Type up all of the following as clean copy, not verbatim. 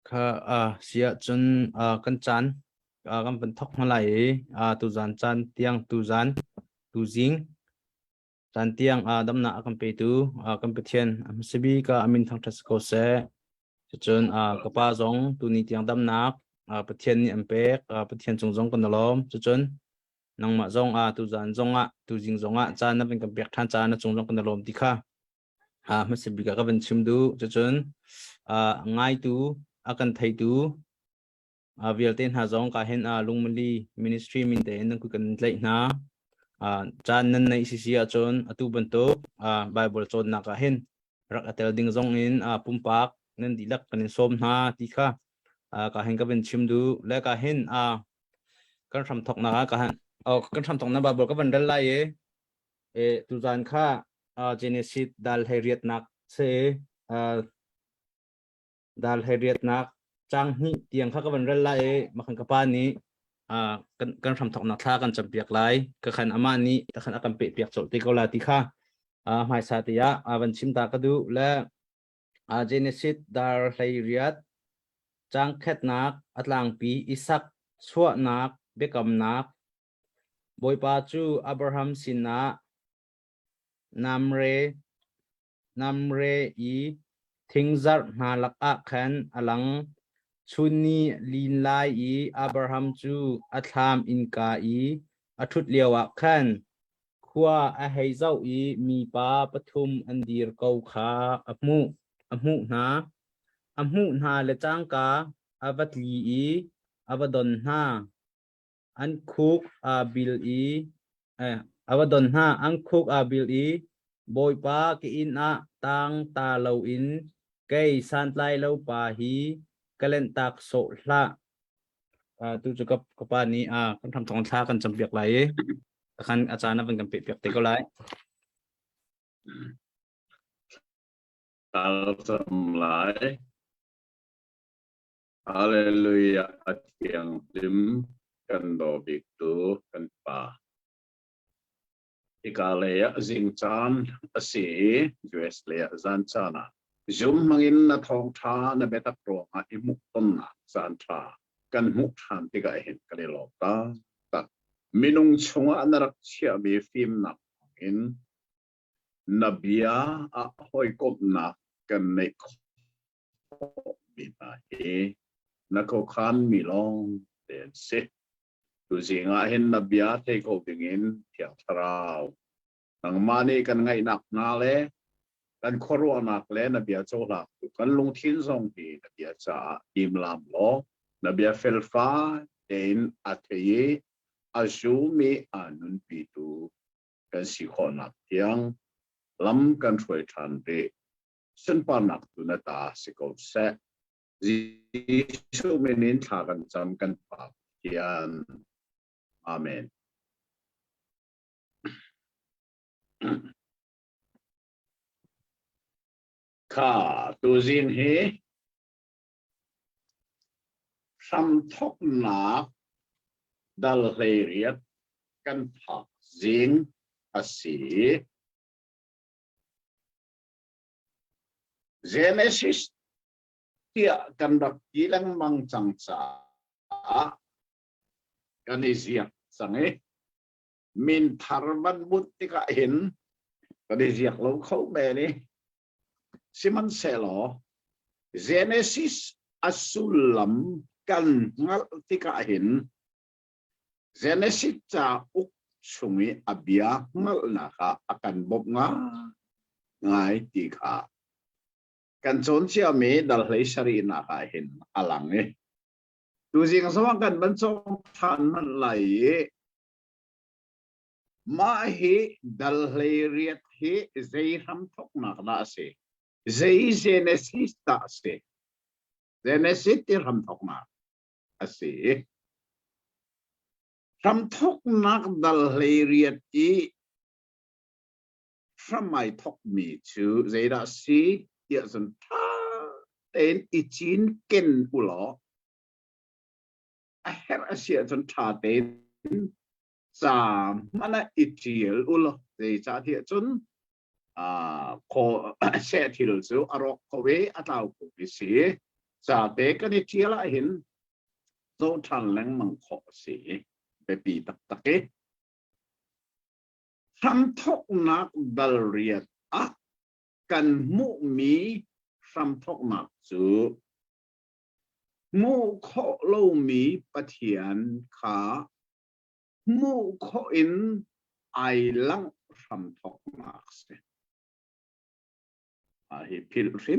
ค่ะเสียจนกันจันกันเป็นทอกมาไหลตูจันจันเตียงตูจันตูจิงจันเตียงดำหน้ากันไปตูกันไปเทียนมสบีก็อามินทางทัศกเสจนกระป้าจงตูนี่เตียงดำหนักไปเทียนนี่อันเป็กไปเทียนจงกันตลอมจนนังมาจงตูจันจงตูจิงจงจันนั่นเป็นกันเป็กท่านจันนั่นจงกันตลอมดีค่ะมสบีก็เป็นชิมดูจนง่ายตู akan thai tu vialten ha zong ka hen lungmali ministry min te nang ku kan tlai na chan nan nei si a chon atu banto bible chon na ka hen rak atel ding zong in pumpak nan dilak kan som na ti kha ka hen ka ben chim du le ka hen kan tham thok na ka han kan tham thok na bible ka ban dal lai e tu jan kha genesis dal heriat nak se dal heriat nak chang ni tiang kha ka ban ral lai ma khan ka pa ni kan tham thok na tha kan cham piak lai ka khan ama ni ta khan akam pe piak chol te ko la ti kha mai sa ti ya ban chim ta ka du la genesis dal heriat chang khet nak atlang pi isak chua nak bekam nak boy pa chu abraham sinna namre i thingzar na lak a khan alang chuni lin lai i abraham chu atham in ka i athut lewa khan khwa a heizau i mi pa pathum andir kau kha amu na le chang ka avatli i avadon na an khuk bil i avadon na an khuk bil i boy pa ki in a tang ta lo in cây san lai lâu pa hi kalen tak so la tu chu ka pa ni kan tham thong tha kan cham piak lai kan achana ban kan pe piak te ko lai tam lai hallelujah atiang lim kan do bik tu kan pa ikaleya jing chan asi us le zan chana zum mangin na thong tha na betak ro a imuk ton na zan tha kan muk than ti ga hen ka le lo ta ta minung chunga anarak chia mi film na in nabia a hoi kop na kan nei mi na e na ko khan mi long den se tu zinga hen nabia te ko dingin thiang tharau nang mani kan ngai nak na le kan khoro anak le na bia chola kan lung thin song ti na bia cha im lam lo na bia fel fa den atheye azumi anun pi tu kan si khonak tiang lam kan throi than de sen pa nak tu na ta se ko se ji su menin tha kan cham kan pa tian amen kha tu zin he sam thok na dal heriat kan phak zing asi Genesis tia kan dak kilang mang chang cha kan izia sange min tharban butti ka hin kan izia lo khau be ni siman selo Genesis asulam kan ngal tika hin Genesis cha uk sungi abia ngal na ka akan bob nga ngai ti kha kan chon chia me dal hlei sari na ka hin alang ni tu jing sawa kan ban chong than man lai ma hi dal hlei riat hi zei ram thok na na se zei Genesis ta se Genesis ti ram thok na ase ram thok nak dal hlei riat i from my thok mi chu zei da si dia san tha ten ichin ken ulo a her asia san tha ten sa mana ichiel ulo zei cha thia chun ko se thil chu arok ko we atau ko bi si จ่าเตกันนี่เทียละเห็นโซทันแรงมังขอสีไปปีตักตะเกทำทกนักดัลเรียดอะกันมุมีทำทกนักจูมุขโลมีปะเทียนขามุขอินไอลังทำทกนักเสฮิพิลริ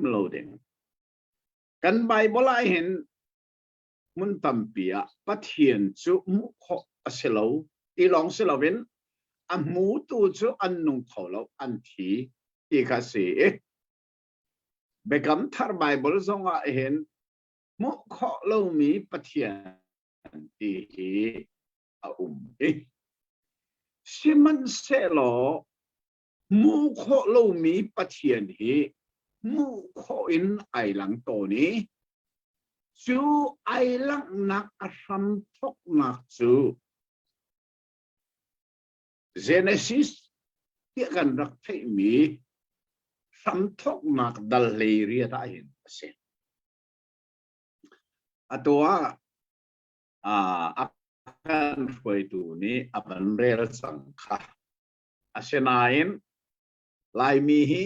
มโลเดงกันใบบลายเห็นมุนตัมเปียปะเทียนจูมุขอเสลาตีลองเสลาเวนอันมูตูจูอันนุ่งเท่าเราอันทีอีกาสีเบกัมทาร์ไบเบิลซงอาเห็นมุขเรามีปะเทียนตีอาสิมันเสลามุขเรามีปะเทียนฮีมุขอินไอหลังโตนี้จูไอหลังนักอารมณ์ทกนักจูGenesis ที่กันรักที่มีสำทกนักดัลเลเรียได้เห็นเสียตัวอาการไฟตัวนี้อันเรียลสังขะอาเซนายนลายมีฮี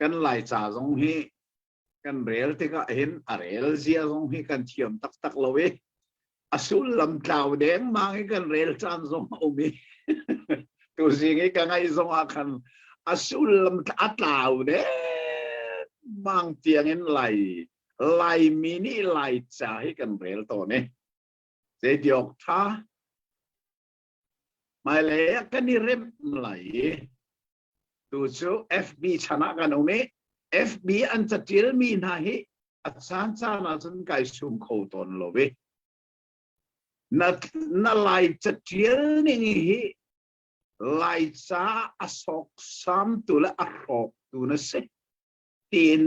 กันลายจ่าจงฮีกันเรียลที่ก็เห็นอะไรเรียลเสียจงฮีกันเทียมตักๆเลยอสุลลำดาวแดงมาให้กันเรียลจานจงเอามีตัวสิ่งนี้ก็ให้ทรงอาคันอสุลลำอัตลาวเด้บางเตียงเห็นไหลมินิไหลจ่าให้กันเรียลตัวนี้เสียดอกท่าไม่เลยกันนี่เริ่มไหลดูชู FB ชนะกันเอาไหม FB อันจะเจอมีนะฮิอาจารย์จานาจนไก่ชุมโคตนโลเวนั่นไหลจะเจอนี่ฮิไลซ่าอสอกซ้ำตัวละอรอกตัวนั้นสิตีน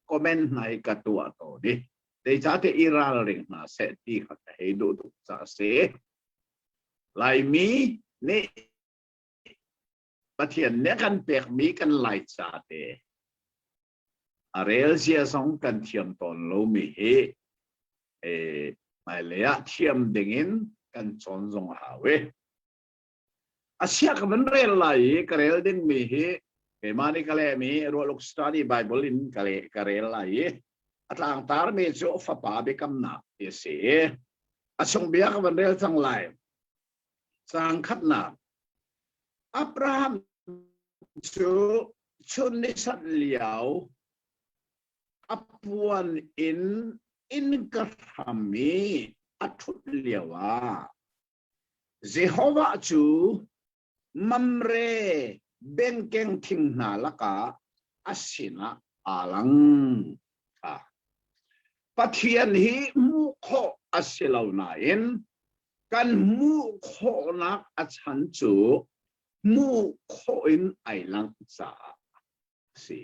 คอมเมนต์ในกับตัวตัวนี้แต่จะที่อิราเริงนะเสตีขัดให้ดูตัวจะเสียไลมีนี่ประเทศเนี้ยกันเปียกมีกันไลซ่าเตอะไรเสียสองกันเทียมตอนเรามีไม่เลยอะเทียมดิ่งกันชนจงหาเวอาเซียกับมันเรียลไลกระเรลดิ้งมีเอมานี่กะเลมีรัวลูกสตัดดี้ไบเบิลอินกะเรลไลอัตลางตาร์มีจูฟ้าป่าเบกัมนักเอเสียอาชงเบียกับมันเรียลสังไลสังขัดนักอับราฮัมจูชุนนิสัตเลียวอัปวันอินกระทำมีอัทุเลียวะเจโฮวาจูมัมเรเบงเกงทิงนาลกาอาศินะอาลังปัทยันฮีมุขอาศิลาวนาอินกันมุขนักอาชันจูมุขอินไอลังจ่าสิ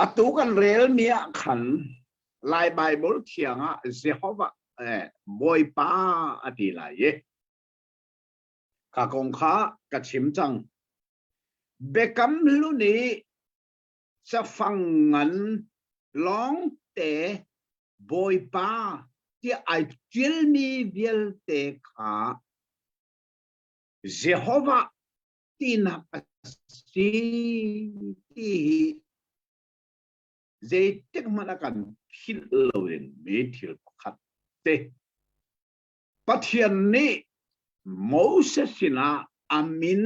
อตุกันเรลเมียขันลายไบเบิลเทียงอ่ะเจโฮวาบอยป้าอดีไลข้ากงข้ากระชิมจังเบกัมลุนีจะฟังงันร้องเตะบอยป้าที่ไอจิลมีเวลเตะขาเจโฮวาที่นักสิที่เจติกมันกันคิดเลวไม่ทิลขัดเตะปัทยันนี้โมเสสนะอามิน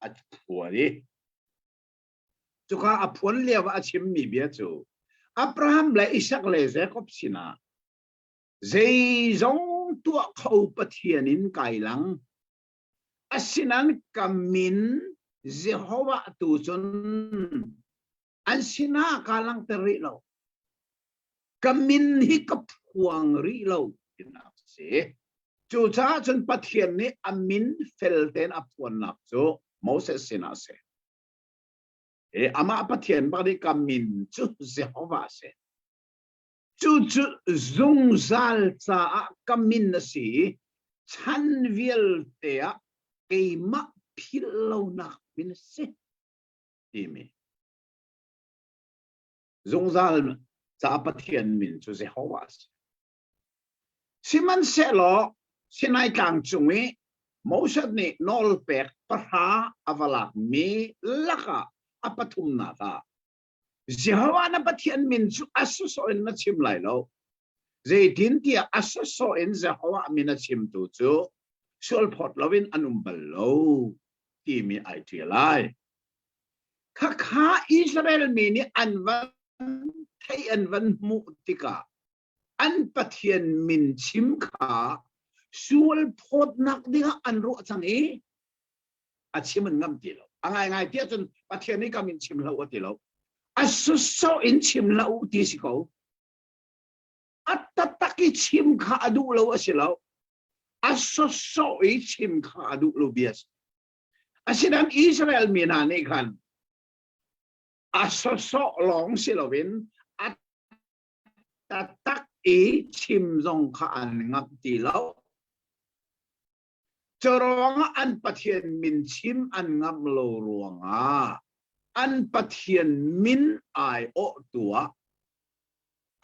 อัดผัวดิจุกอาผัวเลี้ยวอาชิมมีเบียจูอับราฮัมและอิสักเลเซกบสินะเจจงตัวเขาปัทยันินไกลังอาศินันกามินเจโฮวาตูจนอันศินากาลังเตริโลกามินฮิกับพวงริโลกินักเสจูจ้าจนปัทยันนี้อามินเฟลเทนอัพวันนักจูโมเสสสินาเสอามาปัทยันบริกามินจูเจโฮวาเสจูซุงซัลซากามินนสีชันวิลเตียเกมะพิลโลนักมินเสดีไหม dùng zal za bắt thiên min cho Jehovah siman sẽ lo sinai càng chung ấy Moses ni nol pek parha avalak mi laka apatum na ta Jehovah na bắt thiên min chu asu so in na chim lai lo dây tin tia asu so in Jehovah min na chim tu chu sul phot lovin anum bal lo ti mi ai ti lai kha Israel mi ni anvan thay anvan mu tika an pathian min chim kha sul phot nak dinga an ro chang e a chim an ngam ti lo angai ngai tia chun pathian ni ka min chim lo ti lo asu so in chim lo ti si ko atataki chim kha adu lo asilo asu so i chim kha adu lo bias asidam Israel mi na ni khan asu so long silovin atatak i chim zong kha an ngam ti lo Chorong an pathian min chim an ngam lo ruanga an pathian min ai o tua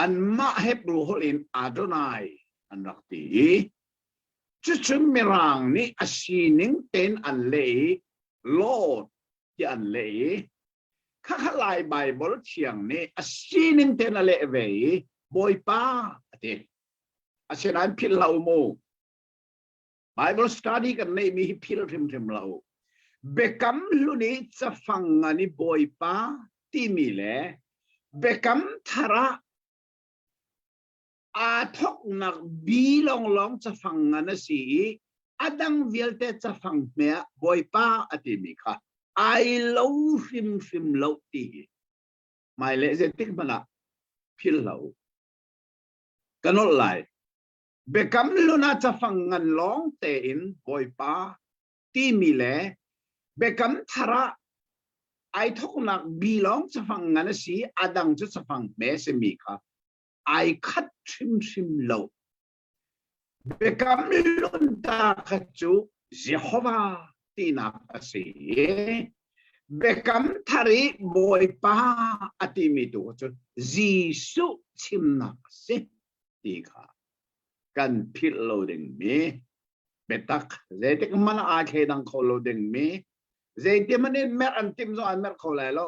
an ma hebru holin Adonai an rakti chuchum mirang ni asining ten an lei Lord ti an lei khakalai Bible thiang ni asining ten an lei ve boy pa ati asinan phil lau mo Bible study kan nei mi phil thim lau bekam luni chafangani boy pa ti mi le bekam thara a thok nak bilong long chafangana si adang vialte chafang me boy pa ati mi kha ai lo phim lo ti mai le je tik mana phil lau kanol lai bekam luna chafangan long te in boy pa ti mi le bekam thara ai thok nak bilong chafangan si adang chu chafang me se mi kha ai khat trim lo bekam lun ta khachu Jehovah ti na pasi bekam thari boy pa ati mi tu chu Jisu chim na se ti kha kan phil loading me betak zete mana a khe dang kho loading me zete mane mer an tim zo an mer kho lai lo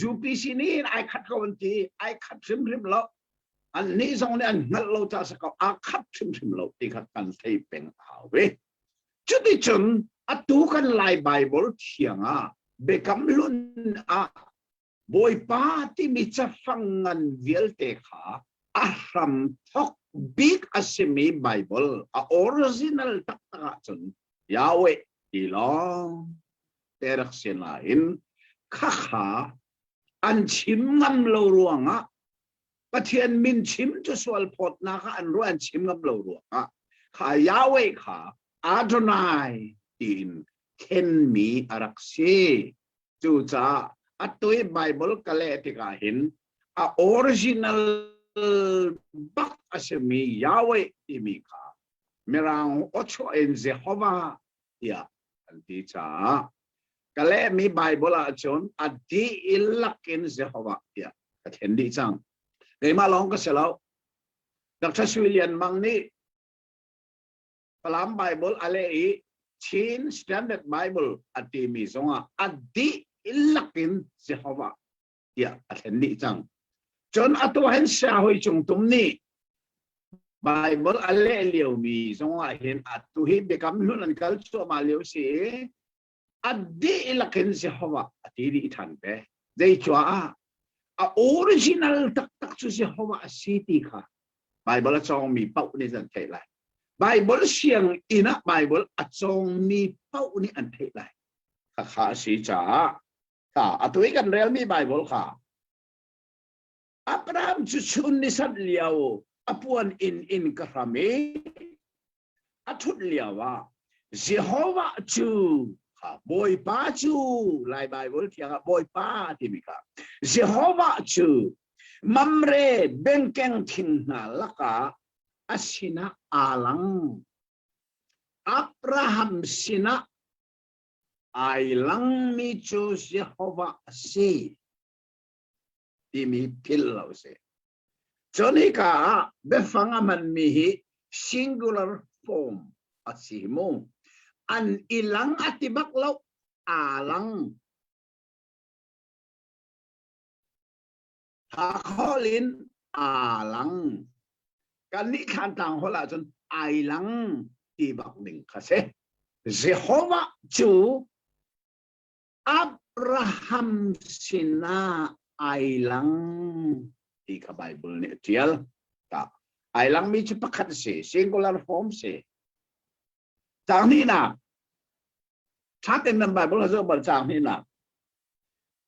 UPC ni ai khat ko ti ai khat trim lo an ni zong ne an ngal lo ta sa ko a khat trim lo ti khat kan thei peng haw we chu ti chun atu kan lai Bible thianga bekam lun a boy pa ti mi cha fangan vial te kha ahram thok big asemi Bible a original takta chun Yahweh ilong terak sinain kha an chim ngam lo ruanga pathian min chim chu swal phot na kha an ro an chim ngam lo ruanga kha Yahweh kha Adonai in ken mi araksi chu cha atoi Bible kale tika hin a original bak asemi Yahweh imika merang ocho en Jehovah ya anti cha kale mi Bible a chon adi ilakin Jehovah ya athendi chang ngai ma long ka selo Dr. William Mangni palam Bible ale i Chin Standard Bible ati mi zonga adi ilakin Jehovah ya athendi chang John atuhan siya hoy chung tumni Bible ale liu mi zonga hin atuhi bekam lunan kalso maliu si adi ilakin Jehovah atiri ithan pe dei chwa a original tak su Jehovah city kha Bible chong mi pau ni zan thei lai Bible siang ina Bible chong mi pau ni an thei lai kha si cha ka atui kan real mi Bible kha Abraham chuchun ni sat liao apuan in karame athut liawa Jehovah chu ha boy pa chu lai Bible thiang boy pa timika Jehovah chu mamre bengkeng thing na laka asina alang Abraham sina ailang mi chu Jehovah si ที่มีพิลเราเสจนนี้ก็เบฟังมันมี singular form อาศิโมอันอีหลังอธิบักเราอาลังหาข้อลินอาลังกันนี้ขันต่างหัวละจนไอลังที่บักหนึ่งค่ะเสเยโฮวาจูอับราฮัมสินาไอลังที่ขบายบุลเนี่ยเทียลก็ไอลังมีจุดประคัดเส singular form เสจากนี้นะชัดในไบเบิลเขาจะบอกจากนี้นะ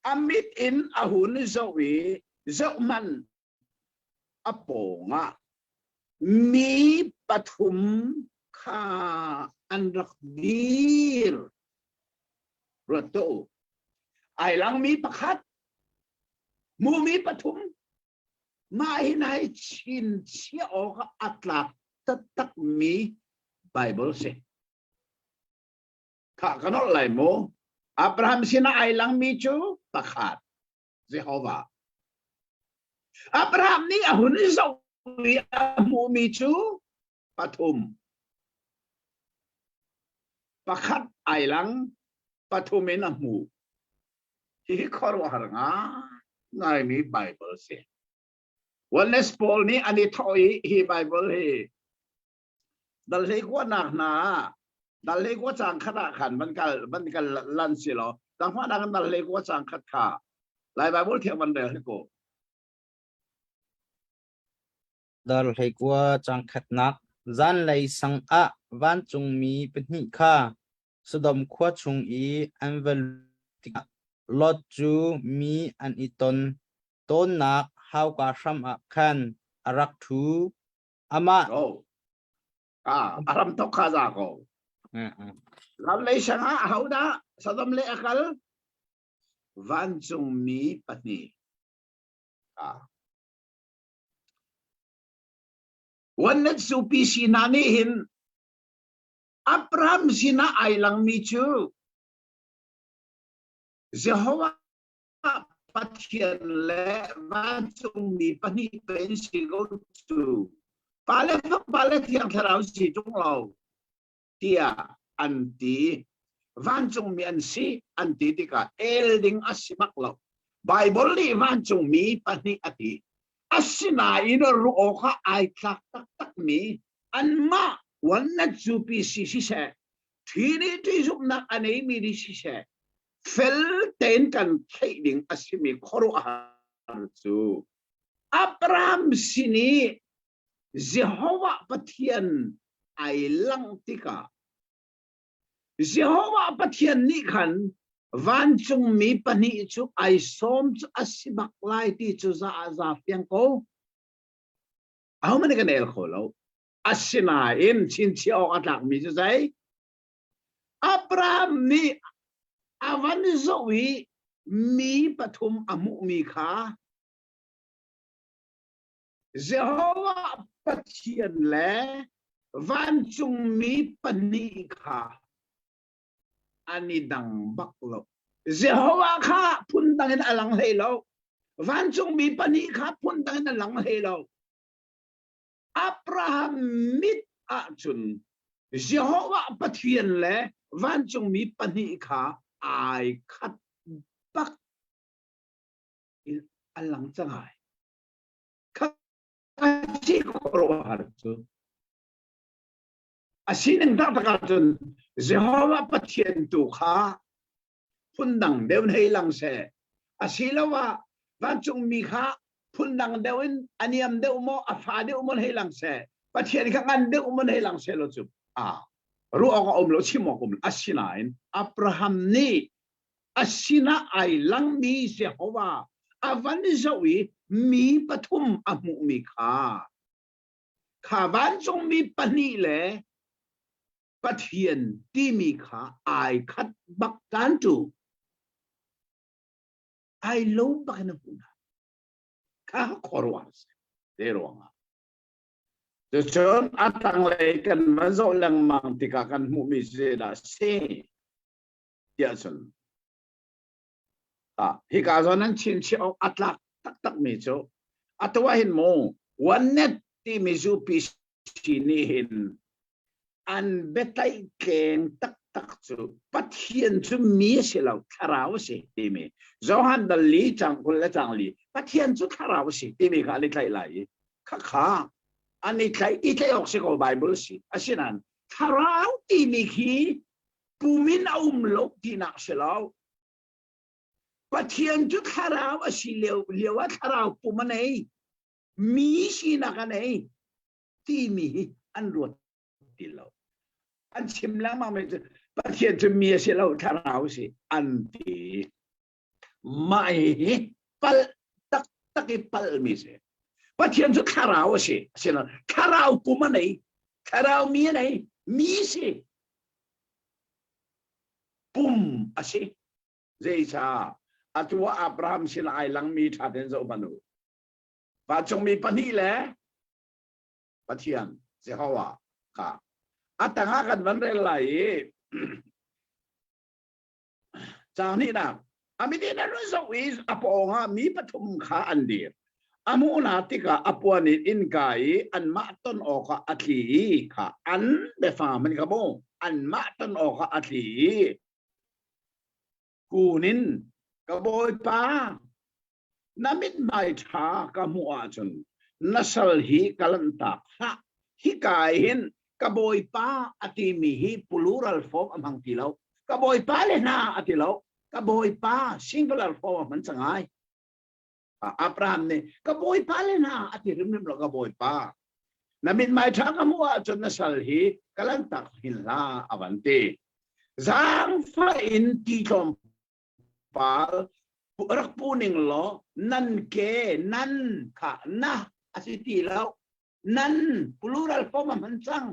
อามิดอินอาหุนโซวีโซมันอโปงะมีปฐุมข้าอันรักดีรถโตไอหลังมีประคัดมูมีปฐุมมาให้นายชินเชียออกอัตลักตักมีไบเบิลเสข้ากันอะไรโมอับราฮัมสินะไอหลังมีจูประคัดเยโฮวาอับราฮัมนี่อาหุนโซวีมูมีจูปฐุมประคัดไอหลังปฐุมเนมูที่ขอรู้หาง่ายมีไบเบิลเสียวันนี้สปอลนี้อันนี้ทอยฮีไบเบิลฮีดัลเล็กว่าหนักหนาดัลเล็กว่าจางขนาดขันมันกันลันสิหรอดังว่าดังดัลเล็กว่าจางขัดขาหลายไบเบิลเทียบมันเดียวให้กูdal hei kwa chang khat nak zan lei sang a van chung mi pni kha sodom khwa chung I anvel tika lot chu mi an iton ton nak how ka sham a khan arak thu ama aram to khaza ko lam lei sang a hauda sodom le akal van chung mi pniวันนั้นสุปีสินานี่เห็นอับราฮัมสินะไอหลังมีจูเยโฮวาปัทเทียนและวันจงมีปณิเป็นสิโกจูปาเลเทียงทราวสิจงเราเทียอันตีวันจงมีอันสิอันตีติกาเอลดิงอัสิมักเราไบเบิลนี่วันจงมีปณิอติอาศินาอินรูโอค่ะไอตักมีอันมาวันนั้นจูปีสิเสทีนี้ที่จุกนักอันนี้มีดิสิเสเฟลเต็นกันใช้ดิ่งอาศิมีครูอาจูอับราฮัมสินีเยโฮวาปะเทียนไอลังติกาเยโฮวาปะเทียนนี่ขันวันจงมีปณิจูไอส้มจูอาศิบักไลที่จูซาเฟียงโกเอามันกันเอลโคโลอาศินาอินชินเชียออกอัตลักมีจูใจอับราฮัมนี่อาวันโซวีมีปฐุมอมุมีขาเยโฮวาปะเทียนแลวันจงมีปณิขาอันนี้ดังบักโลเยโฮวาข้าพุ่นดังในหลังเฮโลวันจงมีปณิข้าพุ่นดังในหลังเฮโลอับราฮัมมิดอาจุนเยโฮวาปะเทียนแลวันจงมีปณิข้าไอคัดบักอันหลังจะไงข้าที่ขอรู้หาจุอาศินังตักตะการจนเยโฮวาปะเทียนตุข้าพุ่นดังเดินให้หลังเสอาศิลว่าวันจงมีข้าพุ่นดังเดินอันนี้มเดินโมอาฟาเดินโมให้หลังเสปะเทียนข้างนั้นเดินโมให้หลังเสลจุบรู้ออกอมโลชิมอกอมอาศินาอินอับราฮัมนี่อาศินาไอหลังมีเยโฮวาอาวันนี้จะวีมีปฐุมอมุมีข้าข้าวันจงมีปณิเลปะเทียนที่มีขาไอคัดบักกันจูไอลูบักนับุนะข้าขอรู้ว่าเดี๋ยวรู้ว่าจะเชิญอัตตังเลยกันมาโจลังมังติกากันมุมิเซดาเซ่เดี๋ยวฉันฮิกาโซนั้นชินเชียวอัตลัก tak mi cho atwa hin mo one net ti mi zu pi sinihin an betai keng tak chu pathian chu mi se lo tharau se ti mi zohan dal li chang kul la chang li pathian chu tharau se ti mi ka le kai lai kha ani kai I kai ok se ko bible si asinan tharau ti mi khi pumin lo ti nak se lo pathian chu tharau asi lewa tharau pumanei mi si na ka nei ti mi an ruat ti lo an chim lang ma me pathian chu mi se lo tharau si an ti mai pal tak pal mi se pathian chu tharau si asinan tharau pumanei tharau mi nei mi si pum asi zai sa atwa Abraham sila ai lang mi tha den zo manu ba chong mi pani le pathian Jehovah ka atanga kan van re lai chang ni na ami de na ro zo is apo nga mi pathum kha an dir amu na tika apuan in kai an ma ton o ka athi kha an be fa man ka mo an ma ton o ka athi kunin kaboy pa namit mai tha ka mua chun nasal hi kalanta ha hi kain kaboy pa ati mi hi plural form amang tilaw kaboy pa le na atilaw kaboy pa singular form man sangai Abraham ne kaboy pa le na ati rimnim lo kaboy pa namit mai tha ka mua chun nasal hi kalanta hin la avante zang fa in ti tom pal rak puning lo nan ke nan kha na asiti lo nan plural form man sang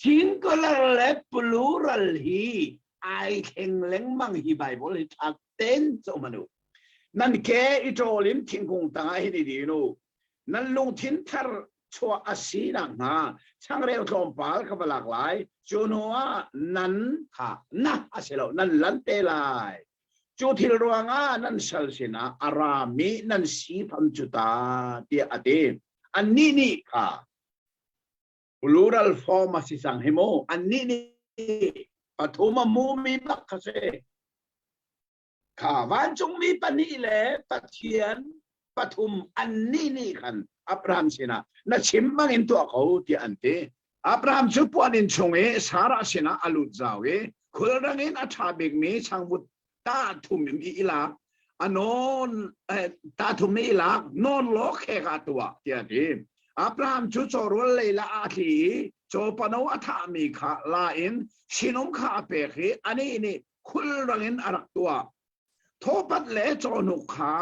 singular le plural hi ai kheng leng mang hi bible hi thak ten so manu nan ke itolim thingkung tanga hi di no nan lung thin thar chua asina nga changrel kompal ka balak lai chunoa nan kha na aselo nan lan te lai chu thil ruanga nan sal sina arami nan si pham chuta ti ate anni ni kha plural form si sang hemo anni ni pathuma mu mi bak khase kha wan chung mi pani le pathian pathum anni ni khan Abraham sina na chimbang into ko ti ante Abraham chu puan in chunge sara sina alut zawe khulrangin athabik mi changmut ta thum mi ila anon ta thum mi ila non lo khe ka tua tia di Abraham chu chorwal leila athi cho pano atha mi kha la in sinom kha pe khi ani ni khul rangin arak tua thopat le chonu kha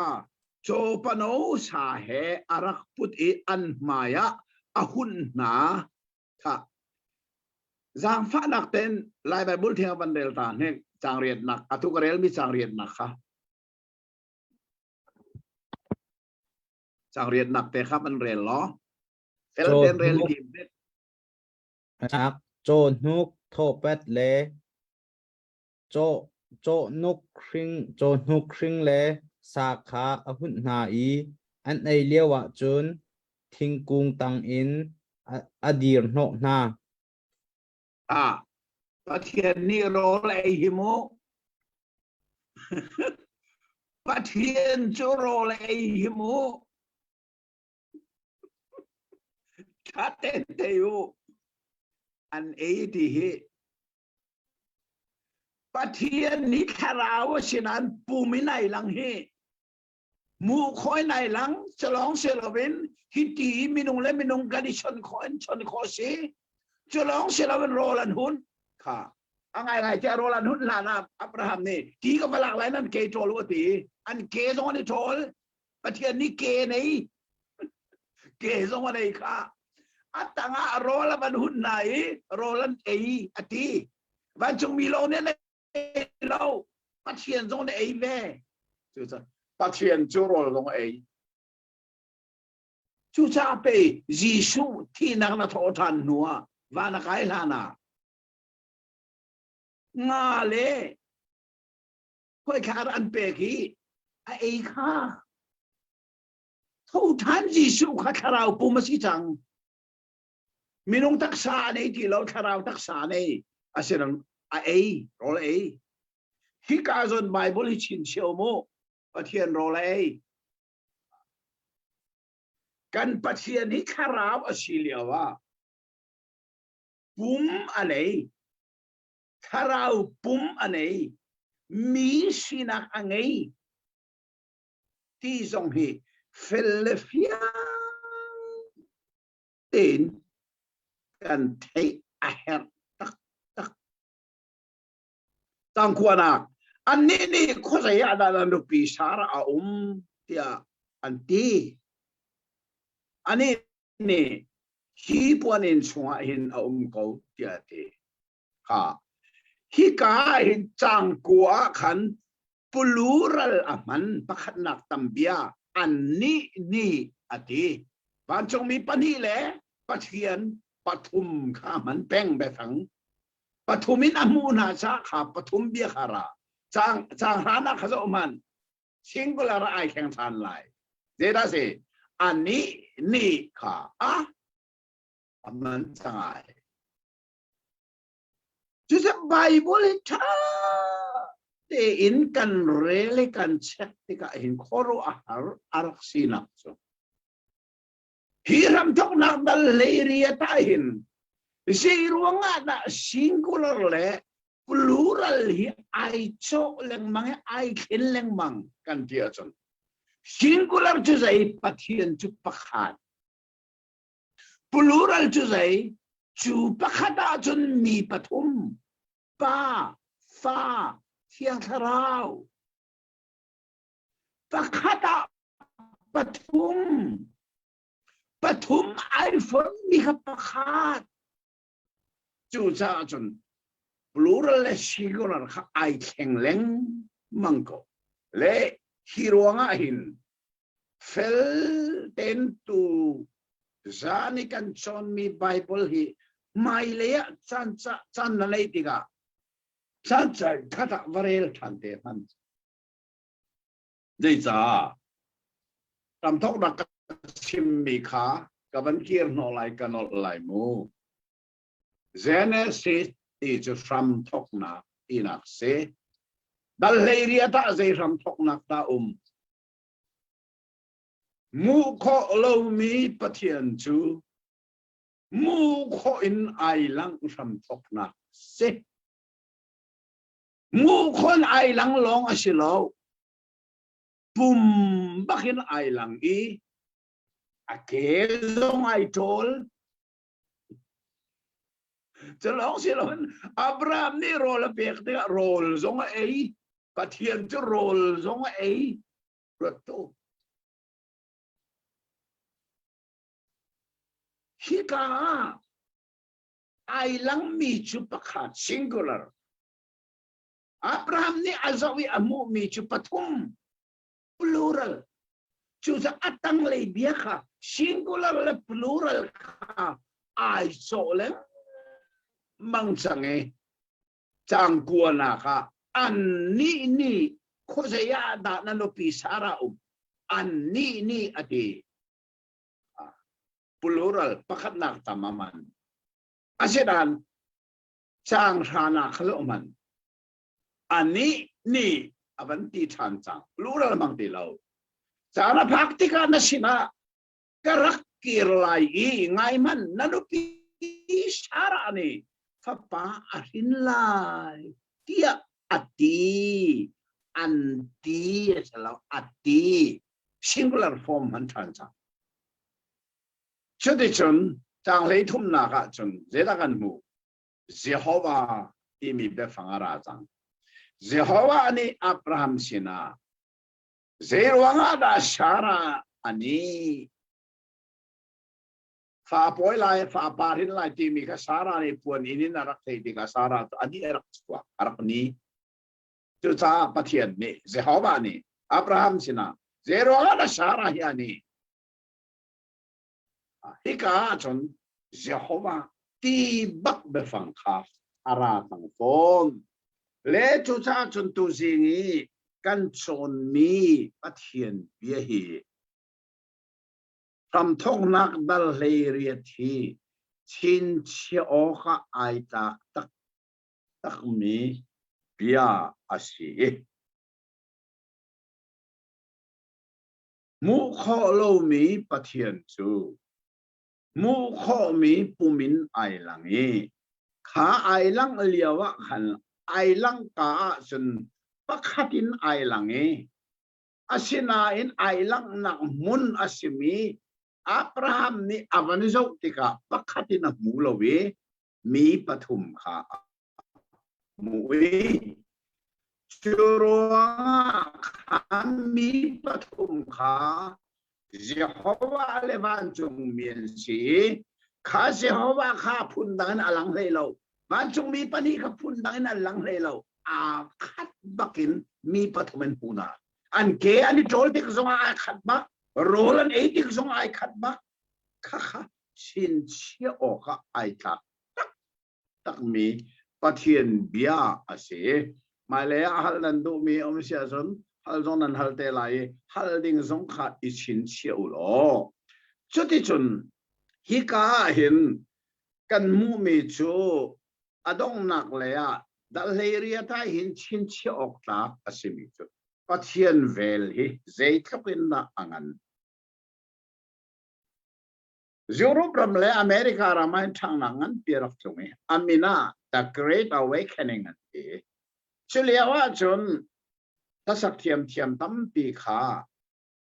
cho pano sa he arak put e an maya ahun na tha giang pha nak ten lai bible thia ban del ta ne chang riat nak athuk rel mi chang riat nak kha chang riat nak te kha ban rel lo fel ten rel di nak cho nuk tho pet le cho nuk kring le sa kha ahun na I an ei lewa chun thingkung tang in adir no na pathian ni ro lai hi mo pathian chu ro lai hi mo Katen teo an di hi pathian ni tharau sinan puminai lang hi mu khoi nai lang chalong selovin hiti minung le minung gadi chon kho si chalong selovin rolan hun kha angai cha rolan hun la na Abraham ni ti ka balak lai nan ke tol ti an ke zong ni tol pathian ni ke nei ke zong nei kha atanga rola ban hun nai rolan ati ban chung mi lo ne lo pathian zong ne ve chu cha pathian chu rol zong chu cha pe Gisu thi nang na tho than nuwa va na kai la na nga le khoi khar an pe ki a kha thâu than Giêsu khát khao bùm mà sĩ chẳng mình tác xa này thì lâu khao tác xa này à sẽ rằng ấy rồi ấy khi cả dân Bible hi chín siêu mô và thiên rồi ấy kan pathian hi khao ở xí liao à bùm anh ấy khao bùm anh ấy mi sinak anh ấy thì dòng hi Philadelphia đến kan thấy aher tak tak tang kuana an ni ko sai ada dan do pi sara a tia anti ani ni hi puanin sunga hin a ko tia te ha hi ka hin chang kwa khan plural aman pakhat nak tambia an ni ati ban chong mi pani le pathian pathum kha man peng be phang pathumin amuna cha kha pathum bia khara chang hana khazo man singular ai khang than lai they da say ani ni kha a aman changai just a bible cha te in kan rele kan check tika in khoro arak sinak so hiram tok nak dal leria tahin si ruanga na singular le plural hi ai cho leng mang ai khin leng mang kan tia chon singular chu zai pathian chu pakhat plural chu zai chu pakhata chun mi pathum pa fa thiang tharau pakhata pathum ai phon mi kha pakhat chu cha chun plural le singular kha ai kheng leng mangko le hiruanga hin fel ten tu zani kan chon mi bible hi mai le chan na le tiga chan cha khata varel than te han dei cha tam thok dak sim mi kha ka ban kier no lai ka no lai mu Genesis is from Tokna inak se dal leria ta ze from Tokna ta mu kho lo mi pathian chu mu kho in ai lang from Tokna se mu khon ai lang long asilo pum bakin ai lang I akelong ai tol Chalong silon Abraham ni role pek te role zong ai pathian chu role zong ai rato hika ai lang mi chu pakhat singular Abraham ni azawi amu mi chu pathum plural chu sa atang le bia kha singular le plural kha ai so le mang change chang kuana kha an ni khosaya da na no pi sara an ni ati plural pakhat nak tamaman asedan chang rana khloman ani ni avanti than chang plural mang ti lo chana praktika na sina karak kirlai ngai man nanu pi sara ni Papa arin lai dia ati anti salau ati singular form man than chang chode chon chang lei thum na ga chon zeda kan mu Jehovah imi be fangara chang Jehovah ani Abraham sina zerwanga da Sarah ani fa poi lai fa parin lai ti mi ka Sarah ni puan ini narak thei ti ka Sarah ani erak chwa arak ni chu cha pathian ni Jehovah ni Abraham sina zerwanga da Sarah hi ani hika chon Jehovah ti bak be fang kha ara tang phom le chu cha chon tu singi kan chon mi pathian bia hi พรำทงนักดัลเลเรียทีชินเชียโอคะไอตักมีเบียอาศีมุขโลมีปะเทียนจูมุขมีปุมินไอหลังนี้ขาไอหลังเลียวะขันไอหลังกาจนปักขัดินไอหลังนี้อาศินาอินไอหลังนักมุนอาศิมีอับราฮัมนี่อวันนี้จุติกาปักขัดินมูลวีมีปฐุมขามูวีจุรวะขามีปฐุมขาเจโฮวาเลวันจงเมียนสีข้าเจโฮวาข้าพุนดังนั้นอลังเลยเราวันจงมีปณิข้าพุนดังนั้นอลังเลยเราอาขัดบักินมีปฐุมพูนาอันเกอันนี้โจลติกสงอาขัดบักโรลันเอติกสงอาขัดบักข้าชินเชียโอข้าไอตักมีปะเทียนเบียอาเสมาเลยฮัลนันดูมีอมเสียสนฮัลจงนั้นฮัลเตลัยฮัลดิ่งสงขาอิชินเชียวโลจุดที่จุนฮิกาเห็นกันมูมีจูอดงนักเลยอะดัลเลเรียตาเห็นชินเชียวออกตาอาศิมิจูปะเทียนเวลฮิเจทับอินนาอังันยุโรปรำเลยอเมริการามาทางนังันเปียรักตรงนี้อามินา The Great Awakening อันนี้เฉลียวว่าจนถ้าสักเทียมตั้มปีขา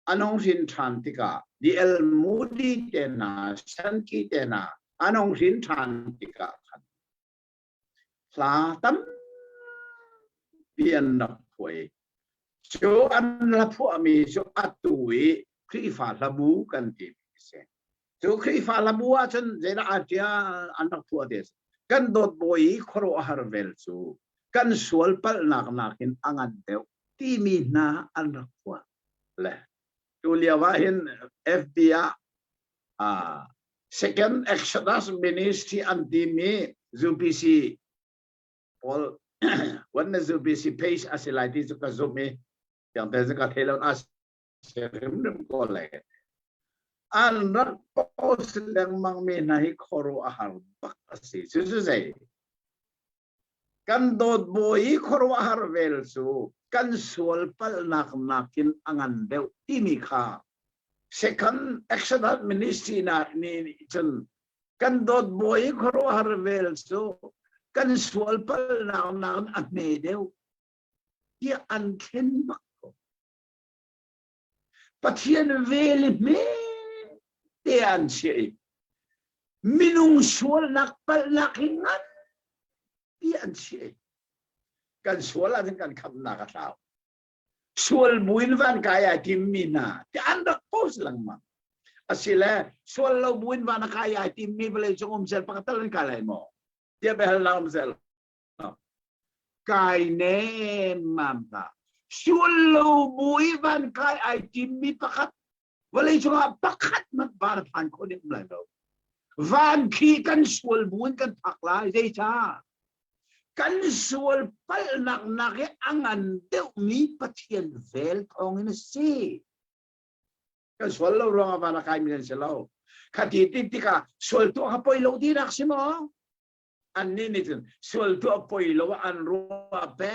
อนงสินทานติกาดีเอลมูดีเตนาชันกีเตนาอนงสินทานติกาขันพลาตั้มเปลี่ยนนักถวยชูอันละพวกมีชูอัตุยครีฟ้าละบูกันทีเสชูครีฟ้าละบัวจนเจราอาเจียอันนักถวยเดสกันโดดบอยครอฮาร์เวลชูกันสวลปัลนักอินอังันเดียวที่มีนาอันรักว่าเลยจูเลียว่าเห็น FBI Second Exodus Ministry อันที่มี ZPC พอวันนี้ ZPC Page อาศัยที่สุดก็ ZPC อย่างแต่จะก็เทเลนอาศัยเรื่องก็เลยอันรักโพสต์เรื่องมังมีนาฮิคอรุอาหารบักสิสุดๆกันโดดบอยครัวฮาร์เวลสูกันสวลปัลนักินอังันเดวที่มีค่า Second Exodus Ministry นี่จนกันโดดบอยครัวฮาร์เวลสูกันสวลปัลนักอันเมเดวที่อันเข็นบักปัจจัยเวลเมเตียนเสียมินุงสวลนักปัลนักหิงันที่อันเชื่อกันสวลอะไรกันคำนักข่าวสวลบุญวันกายที่มีนาที่อันดับโพสลังมาอาศัยแล้วสวลเราบุญวันกายที่มีเปลยจงอมเซลปากตะลันกายมั้งเดี๋ยวไปหาเราอมเซลกายเนมัมตาสวลเราบุญวันกายที่มีปากเปลยจงอมปากมันบาร์พันคนนี้ไม่รู้วันขี้กันสวลบุญกันพักลายใจจ้ากันสวลปัลนักอังันเดียวมีปะเทียนเวลทองนี่สิกันสวลเราลองมานักการเมืองเสร็จแล้วขัดที่กาสวลตัวเขาปล่อยเราดีนักใช่ไหมอันนี้นี่ถึงสวลตัวปล่อยเราอันรัวเป้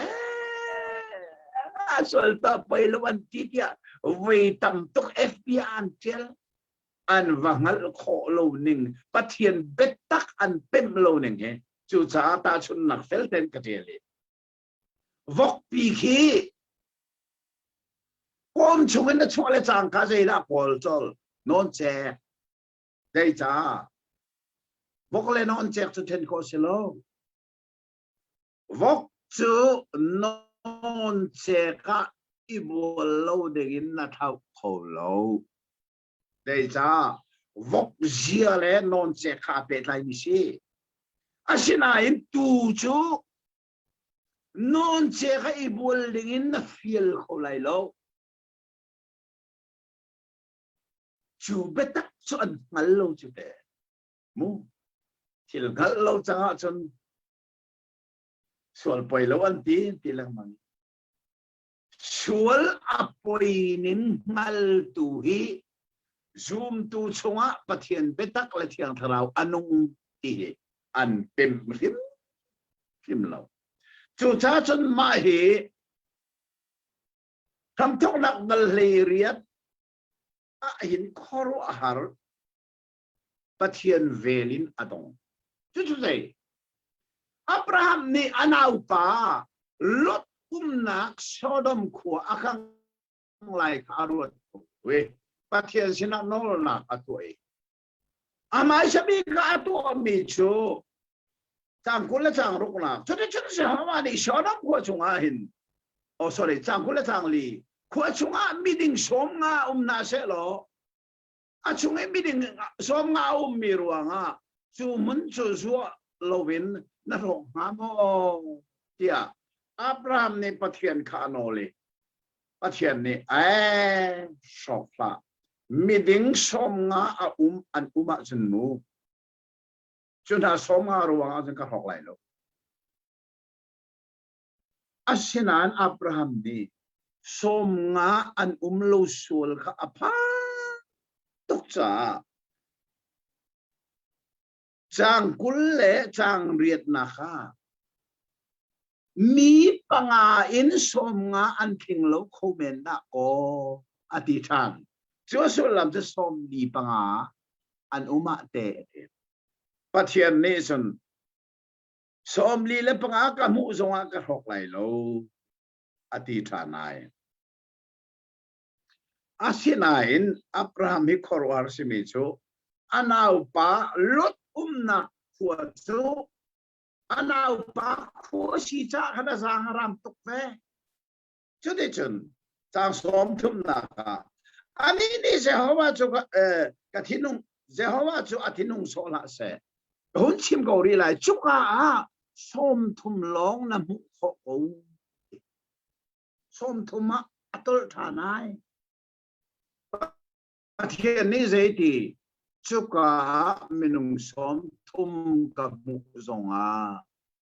สวลตัวปล่อยเราอันที่ที่เวตัมตุก FBI อันเจลอันวังหัลโคโลนึงปะเทียนเบ็ดตักอันเป็นโลนึงไงจูจ้าตาชุนนักเฟลเทนกระเทียเลยวกปีคีก้มชงกันช่วยเลยจังกาเจล่าพอลจอลนอนเจได้จ้าวกเลยนอนเจจุดเทนโคเชโลวกจูนอนเจก็อีบัวโลเด็กินนัทเอาโคโลได้จ้าวกเจียเลยนอนเจข้าเป็ดไรมิชีอาศินาอินตูจูนอนเจ้าอีบัวลิงอินนัฟฟิลเขาไล่โลจูเบตักชวนงัลโลจูเบมูที่งัลโลจังอ่ะชนส่วนปล่อยโลอันที่ลังมันส่วนอปอยนินงัลตูฮี zoom tu chunga pathian betak la thiang tharau anung ti an pem rim lo chu cha chun ma hi tham thok nak dal le riat a hin khoro har pathian velin adong chu sei Abraham ni anau pa lot nak Sodom khua akang lai kharut we pathian sina nol na atoi amai sabi ka atu mi chu chang kul chang ruk na chote chote se hama ni Sodom khua chunga hin oh sorry chang kul chang li khua chunga meeting som nga na se lo a chunga meeting som nga mi ruanga chu mun chu chu lovin na ro ha mo tia Abraham ni pathian kha no le pathian ni shokla meeting som nga a an uma chen mu chuna som nga ruanga chen ka hok lai lo asinan Abraham ni som nga an lo sul kha apa tok cha chang kul le chang riat na kha mi panga in som nga an king lo komen na o ati than chu so lam te som mi panga an uma te pathian ne son som li le panga ka mu zonga ka hok lai lo ati thanai asinain Abraham hi khorwar simi chu anau pa lot na khua chu anau pa khua si cha khana sang ram tuk ve chu de chun chang som thum na ka ani ni Jehovah chu ka thinung Jehovah chu athinung so la se hun chim go ri lai chu ka som thum long na mu kho ko som thum ma atol thanai pathian ni zeiti chuka minung som thum ka mu zonga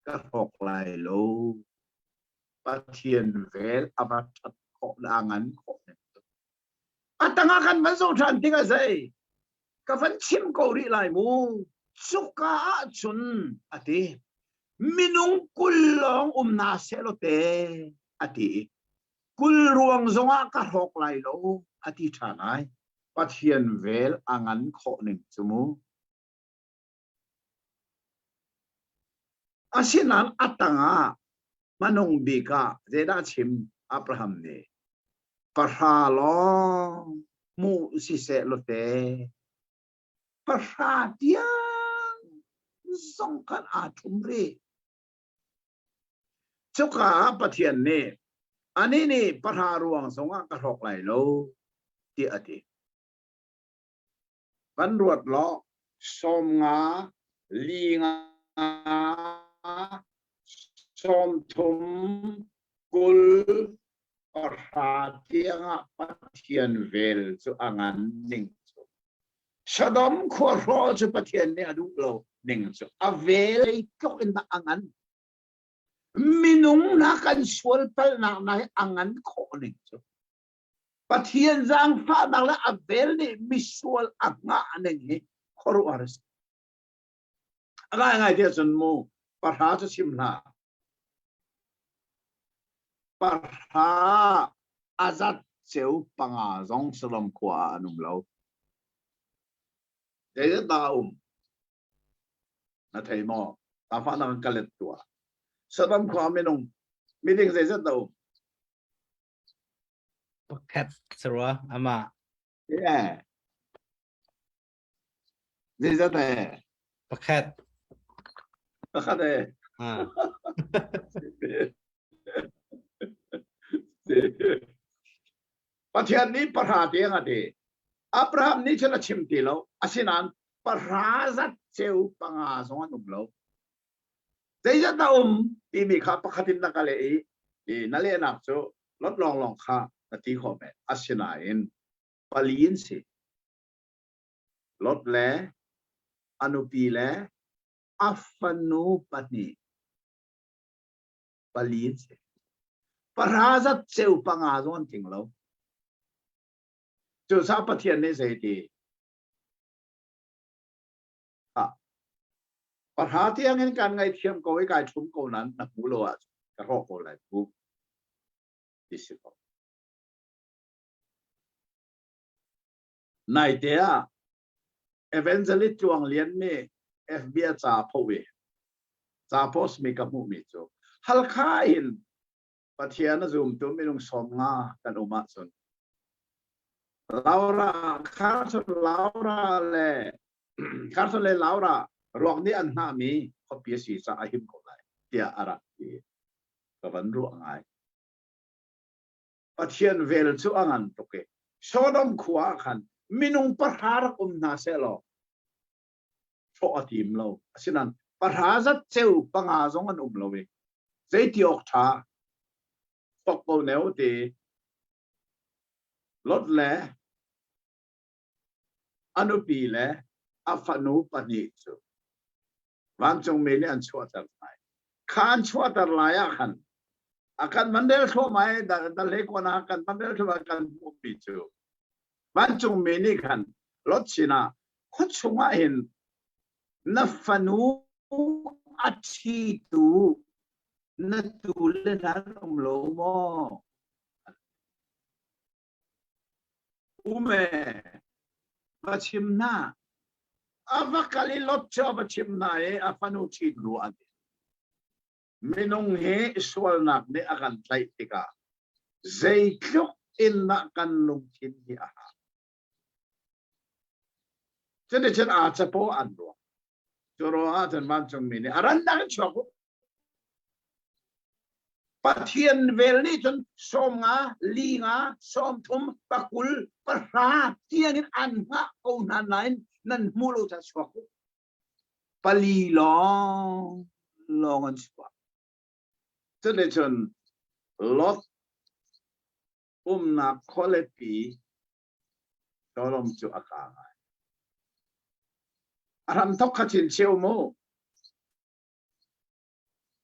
ka hok lai lo pathian vel abat kho dangan kho atanga kan man zo than tinga sei ka van chim ko ri lai mu chuka chun ati minung kulong na selote ati kul ruang zonga ka hok lai lo ati thanai pathian vel angan kho ning chumu asinan atanga manong bika zeda chim Abraham ne parha lo mu si se lote parha dia songkan atumri chuka pathian ne ani ni parha ruang zonga ka hok lai lo ti ati kan ruat lo som nga li nga som thum kul parhatia pathian vel chu angan ning chu Sodom khoro chu pathian ne adu lo ning chu avel tok in ba angan minung na kan sual pal na angan kho ning chu pathian zang fa nang la avel ni misual anga ning hi khoro aras ngai dia sun mu parha chu simna parha azat cheu panga zong Sodom kwa anum lo de da na thei mo ta fa nang kalet tua Sodom kwa menong meeting ze za do paket serwa ama yeah ze za de paket de pathian ni parha te nga de Abraham ni chela chimti lo asinan parha zat cheu panga zong anum lo zeja ta ti mi kha pakhatin na kale e na le nak cho lot long kha na ti kho me asina in palin se lot le anupi le afanu patni palin se parha zat cheu panga zong ting lo chu sa pathian ne se ti ปัญหาที่ยังเห็นการไงเทียมก็ไว้กายชุมโกนั้นนักมูลว่ากระรอกอะไรปุ๊บดิสิบในเดียเอเวนเจลิจวงเลียนนี่ FBI จ่าพวีจ่าโพสมีกับมูมิจูฮัลคาอินปัทยานะซูมตัวไม่ลงสมงากันอุมาสนลาวราคาร์สลาวราเล่คาร์สเล่ลาวรารองนี้อันหน้ามีเขาเปียสีสาหิมก็ได้เตียอารักดีกับวันรู้ง่ายปัทยานเวลซูอังันตุกเกโซดอมขวาขันมินุงปะหารักนาเซลอโชอทีมเราฉะนั้นปะหาจัดเจ้าปังอาจงอันเราเองเจติออกท่าตกเอาแนวตีลดแหล่อนุปีแหล่อัฟนูปนิจูวันจงมีเนี่ยอันชัวตัดไหนข้านชัวตัดลายขันอาการมันเดินทั่วไหมแต่เล็กกว่านักกันมันเดินทั่วกันมุปีจูวันจงมีนี่ขันลดชินะคุชงเห็นนัฟนูอัดชีตูนัดตูเลนันโลโมอุเมบัชิมนาอาวกาลิลดชอบบัชิมนาอาฟนูชีดรัวดิมินงเฮสวลนักเนอากันไตติกาเจลุกอินนักกันลุงชินที่อาหารจะได้ฉันอาจจะพออันรัวจุรอาจารย์มันจงมีเนี่ยอารันดังชอบปัทยานเวลนี่จนสมงาลีงาสมทุมปะกุลปะราที่ยังอันฮะเอาหนานั่นมูลจะชอบปลีลองอันชอบจะได้จนลดนักคอลเลปีตอลมจุอากาศอารมณ์ทุกข์ชินเชียวโม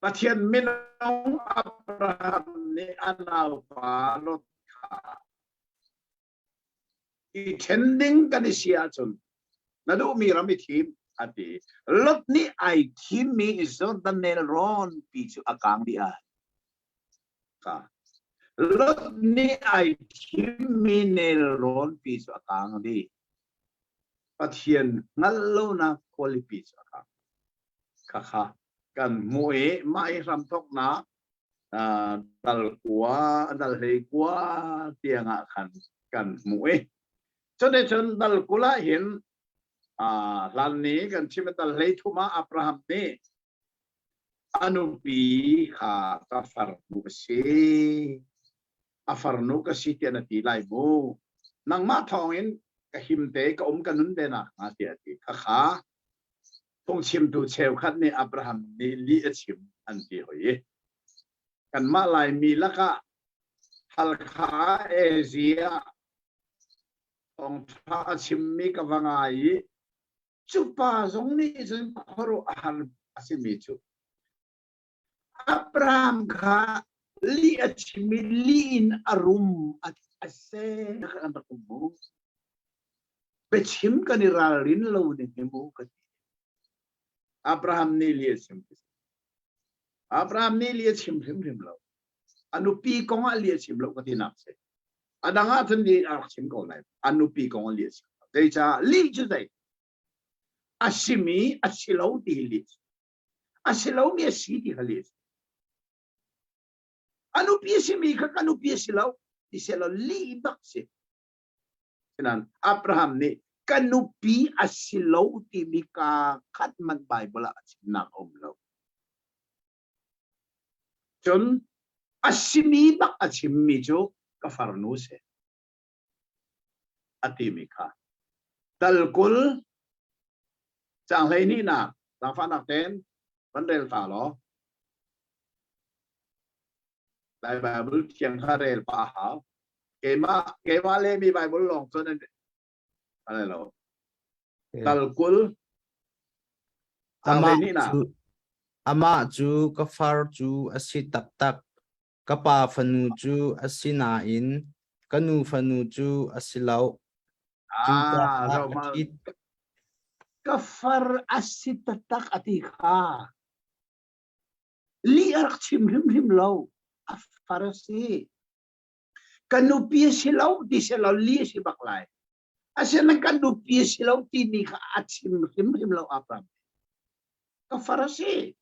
ปัทยานมินองอับราฮัมนี่อันเอาฟาลดขาอีเทนดิ้งกันเสียจนนั่นดูมีรามิทีมอดีลดนี่ไอทีมมีอิสระดันเนลรอนปีจูอากางดีอาค่ะลดนี่ไอทีมมีเนลรอนปีจูอากางดีปัทยานงั้นโลนะควอลิปีจูอากางค่ะกันมวยไม่รำทกนะดัลกัวดัลเฮกัวเตียงขันกันมวยจนได้จนดัลกุละเห็นลันนี้กันชิมดัลเฮทุมาอับราฮัมนี่อนุปีขาตาฟาร์นุกสีอัฟาร์นุกสีเตียนตีไลบูนางมาทองเห็นกับหิมเตกับกันนุนเดนะมาเตียตีขาต้องชิมดูเชลคัดนี่อับราฮัมนี่ลีชิมอันที่หอยกันมาลายมีละก็ฮัลคาเอเชียต้องท้าชิมมีกับว่าไงจุป้าตรงนี้จึงขอรู้ฮัลสิมิจุอับราฮัมค่ะลีชิมลีนอารมณ์อัศเซกันตะกุมูไปชิมกันนี่ราลินเราเนี่ยมูกันอับราฮัมนี่เลี้ยชิมอับราฮัมนี่เลี้ยชิมเราอนุปีกงเลี้ยชิมเราก็ที่นักเสียอันนั้นทันทีอาชิมก็เลยอนุปีกงเลี้ยชิมแต่จะลีจุดใดอาชิมีอาชิลาวดีลีอาชิลาวมีอาชีที่เขาเลี้ยอนุปีชิมีกับอนุปีชิลาวที่เสียแล้วลีบักเสียฉะนั้นอับราฮัมนี่กันปีอาศิลาวที่มีการขัดมันไบเบิลอาชินักเราจนอาชิมีบักอาชิมีโจกับฟาร์นูเซอติมิกาดัลกุลจางเลยนี่นะลาฟานักเต้นวันเดลตาล้อไบเบิลเชียงคาเรลปะฮาวเกมาเลมีไบเบิลลองส่วนนั้นอะไรเราตัลกุลอามาจูกฟาร์จูอสิตักกปาฟนูจูอสินาอินกนูฟนูจูอสิลาวจูกา เรามา kafar asitatak atika liarak chim lau afarasi kanupia silau di silau li si baklay asya nang kanupia silau tini ka atsim lau apram kafarasi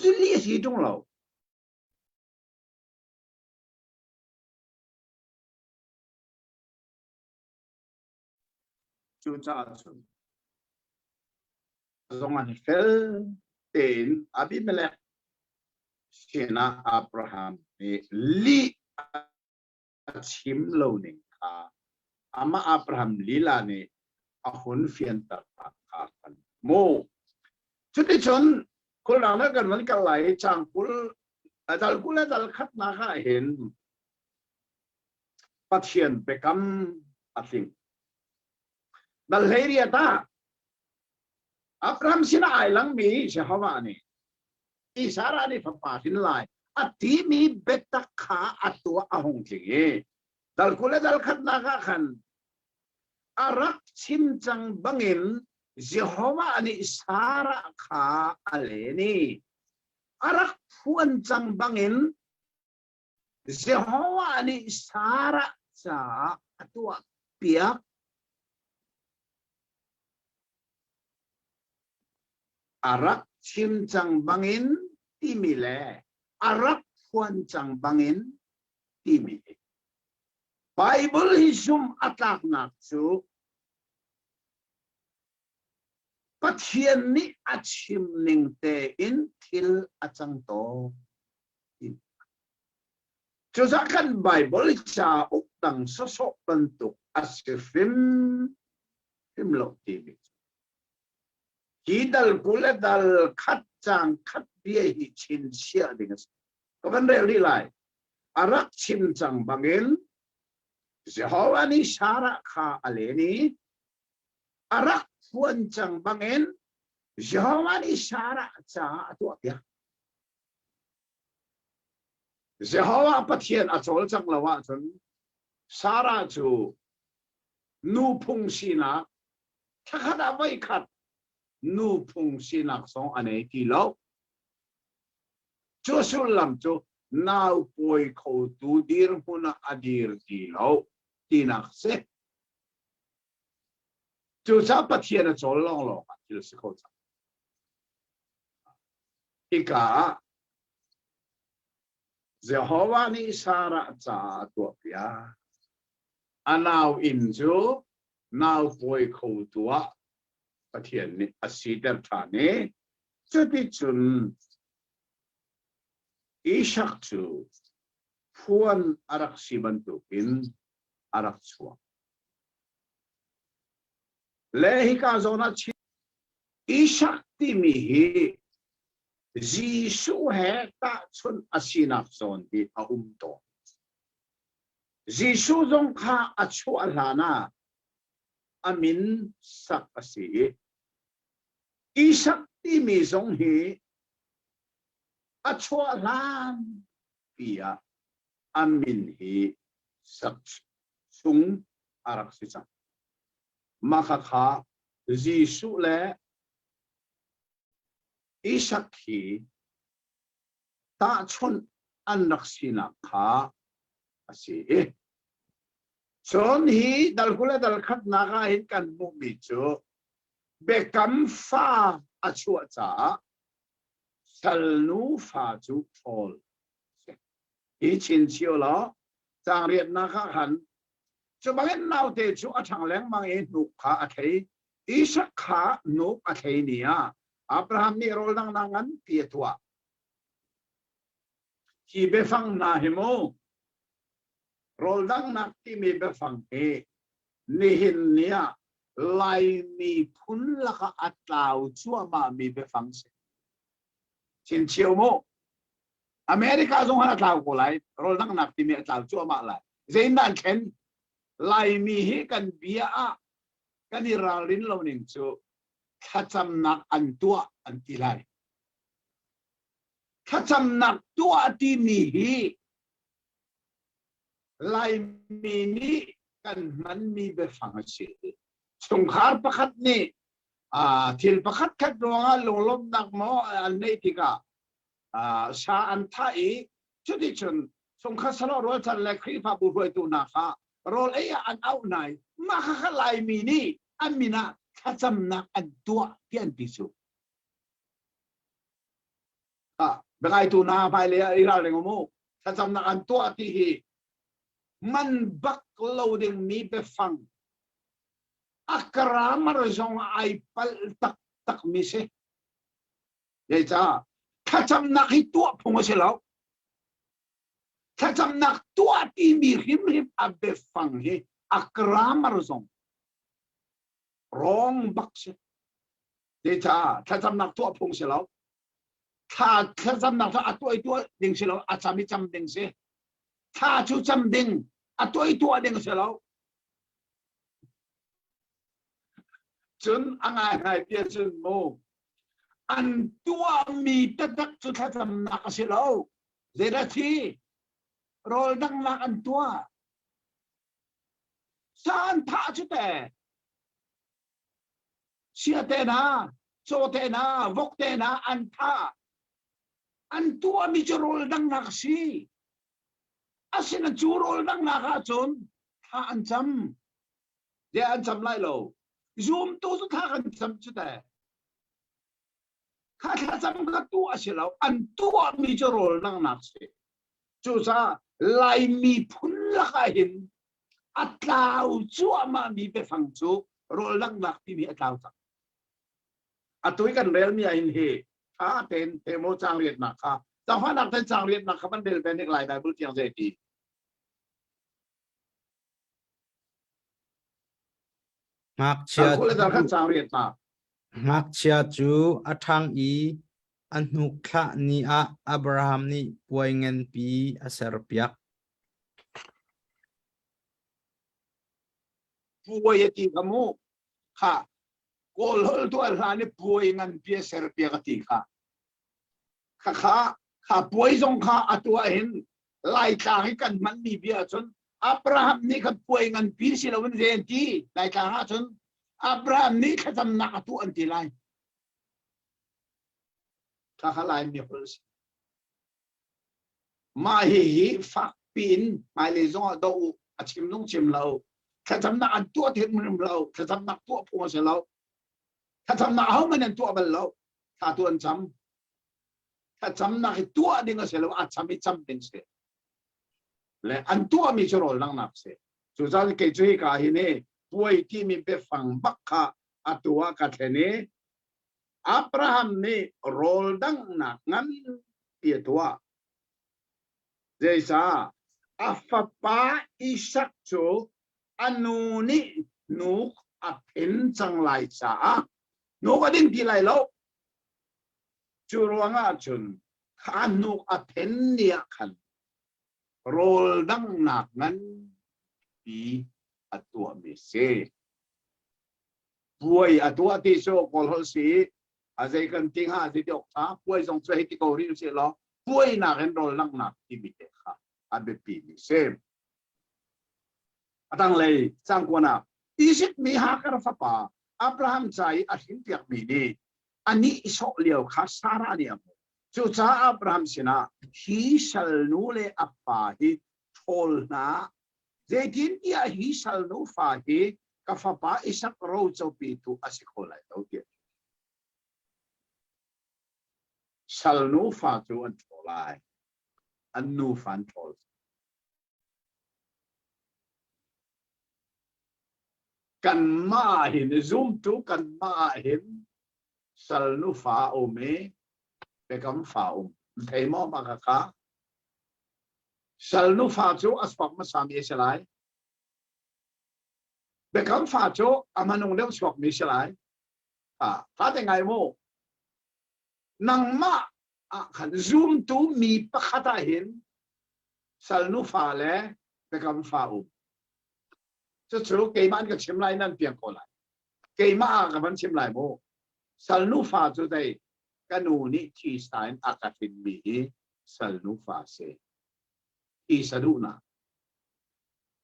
li si itong lau chucha zongan fel ten Abimelech sina Abraham li chim lo ning ka ama Abraham lila ni ahun fian ta kan mo chuti chon kul na kan man ka lai chang kul dal khat na ha hen pathian bekam ating dal heria ta Abraham sina ai lang mi se hawa ni isara ni papa sin lai ati mi betakha atwa ahong tingi dal kula dal khat na ka kan arak chimchang bangin Jehovah ani isara kha aleni arak puan chang bangin Jehovah ani isara cha atwa piak arak chimchang bangin timile arak puan chang bangin timile Bible hisum atak nak su pathian ni achim ning te in thil achang to chuzakan Bible cha ukdang sosok bentuk asifim lo tv hidal kule dal khat chang khat bia hi chin sia dingas kaban re lai arak chim chang bangin Jehovah ni sara kha aleni arak puan chang bangin Jehovah ni sara cha atu ya Jehovah pathian achol chang lawa chun sara chu nu phung sina thakada vai khat nu phung sinak song ane ki lo chu sul lam chu nau poi kho tu dir huna adir ki lo tinak se chu cha pathian achol long lo ka til se kho cha ika Jehovah ni sara cha tu pia anau inju nau poi kho tua pathian ni asidar thane chuti chun ishak chu phuan arak sibantu in arak chua lehi ka zona chi ishak ti mi hi Jisu he ta chun asinak zon di to Jisu zong kha achu alana amin sak asi isak ti mi zong hi achu alan pia amin hi sak sung arak si chang makakha Jisu le isak hi ta chun anak sina kha asi chon hi dal kula dal khat na ga hin kan mu mi chu bekam fa achu cha salnu fa chu thol hi chin chiu lo chang riat na kha han chu bang nau te chu a thang leng mang e nu kha a thei isak kha nu a thei nia Abraham ni rol nang nangan pietua ki befang na himo rol nang nak ti mi befang e nihin nia lai mi phun laka atlau chua ma mi befang se chin chiu mo America zong han atlau ko lai rol nang nak ti mi atlau chua ma lai zain dan ken lai mi hi kan bia a kan iralin lo ning chu khacham nak an tua an tilai khacham nak tua ti mi hi lai mi ni kan man mi be phang che สงขารประคัดนี่ทิลประคัดคัดดวงลงลบนักหมออันนี้ที่กะชาอันท้ายชุดที่ชนสงขารสลอรวจันเล็กครีพาบุรวยตุนาค่ะโรลเอียอันเอาไหนมาข้าลายมีนี่อันมีนะข้าจำนักอันตัวที่อันพิสูเบกไอตุนาไปเลยอีราเลงโมข้าจำนักอันตัวที่มันบักโลดิงมีไปฟังอักรามารจงไอปัลตักมิเซเดี๋ยวจ้าข้าจำนักให้ตัวพงศ์เสลาข้าจำนักตัวที่มีหิมอับเบฟังเฮอักรามารจงร้องบักเซเดี๋ยวจ้าข้าจำนักตัวพงศ์เสลาข้าจำนักตัวดึงเสลาอาจจะไม่จำดึงเซถ้าชูจำดึงตัวดึงเสลาจนอะไรเพียงโมอันตัวมีตัดจุดทำนักเสียแล้วเจริญที่รอดังนักอันตัวสานท่าชุดแต่เสียเตนะโจเตนะวกเตนะอันท่าอันตัวมีจุรดังนักสิอาศินจุรดังนักจนท่าอันจำเดี๋ยวอันจำไล่เราzoom tu tu tha kan sam chu ta kha tha sam ka tu a se lo an tu mi jo rol nang nak se chu sa lai mi phun la ka hin atlau chu ma mi pe phang chu rol nang nak ti mi atlau ta atui kan rel mi a hin he kha ten te mo chang riat na kha ta fa nak ten chang riat na kha ban del ben nek lai bible tiang se tiมักเชีย คนละทางจางเรียนมา มักเชียจูอัทางอีอันนุขะนีอาอับราฮัมนี่ป่วยเงินปีอาเซรเปียกป่วยที่ขโมยค่ะโกลห์ตัวร้านนี่ป่วยเงินปีอาเซรเปียกที่ค่ะป่วยจงค่ะตัวเห็นไล่ตาให้กันมันมีเบียจนอับราฮัมนี่เขาป่วยเงินปีสิเราเป็นเรนที่ไล่ตาจนอับราฮัมนี่เขาทำหนักตัวอันที่ไรข้าไล่มีคนมาฮีฟักปีนมาเลยจงดูชิมนุ่งชิมเราเขาทำหนักตัวที่มันเราเขาทำหนักตัวพวกเราเขาทำหนักเขามันตัวเป็นเราข้าตัวอันจำถ้าจำหนักตัวดึงเสียแล้วอาจจะไม่จำดึงเสียและอันตัวมีชโรลังนับเสียสุดท้ายเกิดที่กาหินป่วยที่มีไปฟังบักขะอัตัวกัดนี้อับราฮัมนี่โรลดังหนักงั้นเปียตัวเจสาอัฟปาอิสักโจอันนูนี่นูอับเห็นจังไรจ้านูก็ดิ้งที่ไรแล้วจูรวงอาจุนขานูอับเห็นเนี่ยขันโรลดังหนักนั้นปีอัตัวมิเซป่วยอัตัวที่โชคอลฮสีอาศัยกันทิ้งหาสิเดียวช้าป่วยส่งใจที่เกาหลีเสียแล้วป่วยหนักเห็นโรลดังหนักที่มิเตค่ะอันเป็นปีมิเซตั้งเลยสร้างกวนอิสิตมีหากระฟ้าอับราฮัมใจอาหินเปียกมีนี่อันนี้อิสโอเลียวข้าสาระเนี่ยจุดจ้าอับราฮัมสินะฮิสัลนูเลอัปปาฮิโทลนาเจดินที่ฮิสัลนูฟาฮิกับฟ้าป่าอิสักโรจปีตุอาศิโคไลโอเคสัลนูฟาจูอันโทไลอันนูฟันโทลกันมาเห็นซูมตุกันมาเห็นสัลนูฟาโอเมไปกำฝ่าเทมอมากะสัลนูฟาโจอัสปักมาสามีเสลายไปกำฝ่าโจอามานุงเลี้ยวสปักมีเสลายถ้าแต่ไงโมนังมาขันซูมตูมีปะขัดเห็นสัลนูฟาเล่ไปกำฝ่าจะชูเกย์มันกับชิมไลนั่นเพียงคนละเกย์มากับมันชิมไลโมสัลนูฟาโจได้กันนูนี่ที่สายอากาศเป็นมีสัลนูฟาเซอีสะดุนะ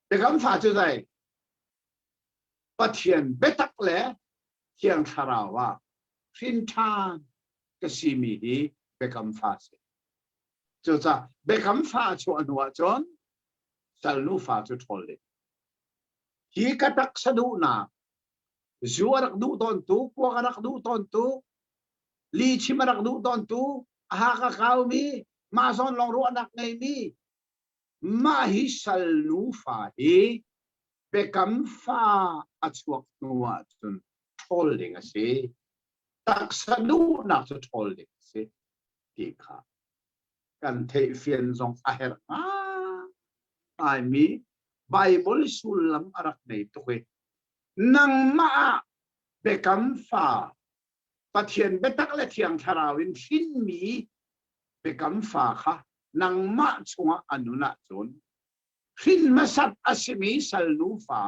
แต่คำฝากจะได้ ปะเทียนเบตักเล่เทียงทาราวะพินทานก็สิมีฮีเบคำฟ้าสิจะเบคำฟ้าชวนหัวจนสัลนูฟ้าจะทนเลยฮีกตักสะดุนาจัวรักดูตอนตุกวกรักดูตอนตุลีชิมรักดูตอนตุอาหากะข้าวมีมาซอนลองรู้นักไงมีมาฮิสัลนูฟ้าฮีเบคำฟ้าอัจฉริยะจนทนเลยก็สิตักสะดุนักจะทนเลยสิที่ขากันเทฟียนซองอาเฮร์ไอมีไบเบิลสุลลัมอารักในตัวนังมาเบคำฟ้าปะเทียนเบตักและเทียงทาราวินฟินมีเบคำฟ้าค่ะนังมาชงอนุนาจนฟินมาสัตอาศิมีสัลนูฟ้า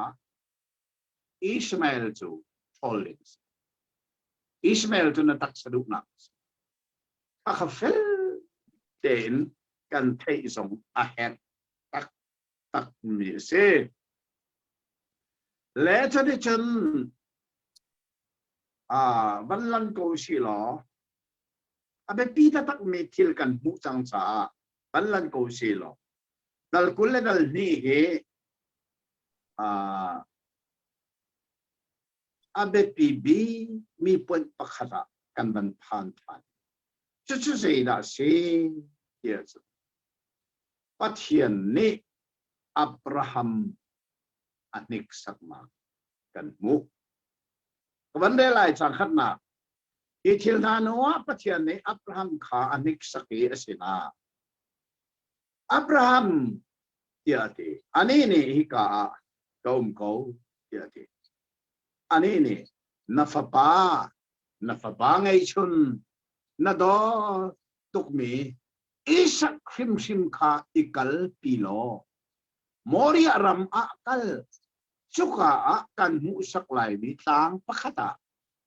อิสมาเอลจูทอลลิสอิสมาเอลจูนัตักสะดุนักข้าขฟิลเดินกันเทยส่งอาเฮนตักมีเสและจะได้จนวันลันโกชิลออาเบปีตักมีทิลกันมุจังสาวันลันโกชิลอดัลกุลเลดัลนี่เฮอาเบปีบีมีปนปักขะกันบันพานทานจะเสียดายสิเยอะปะเทียนนี่อับราฮัมอันนิกสักมากันมุกวันเดลัยจังขัดนาอีทิลนานัวปะเทียนนี่อับราฮัมขาอันนิกสักเอสินาอับราฮัมเดียดีอันนี้นี่ฮิกาเก้าเก้าเดียดีอันนี้นี่นัฟปาไงชุนนาดอตุกมีอิสักชิมคาอิกัลปิโลมอริอารัมอักัลชุกะกันมุสักไลมีทางปะขตา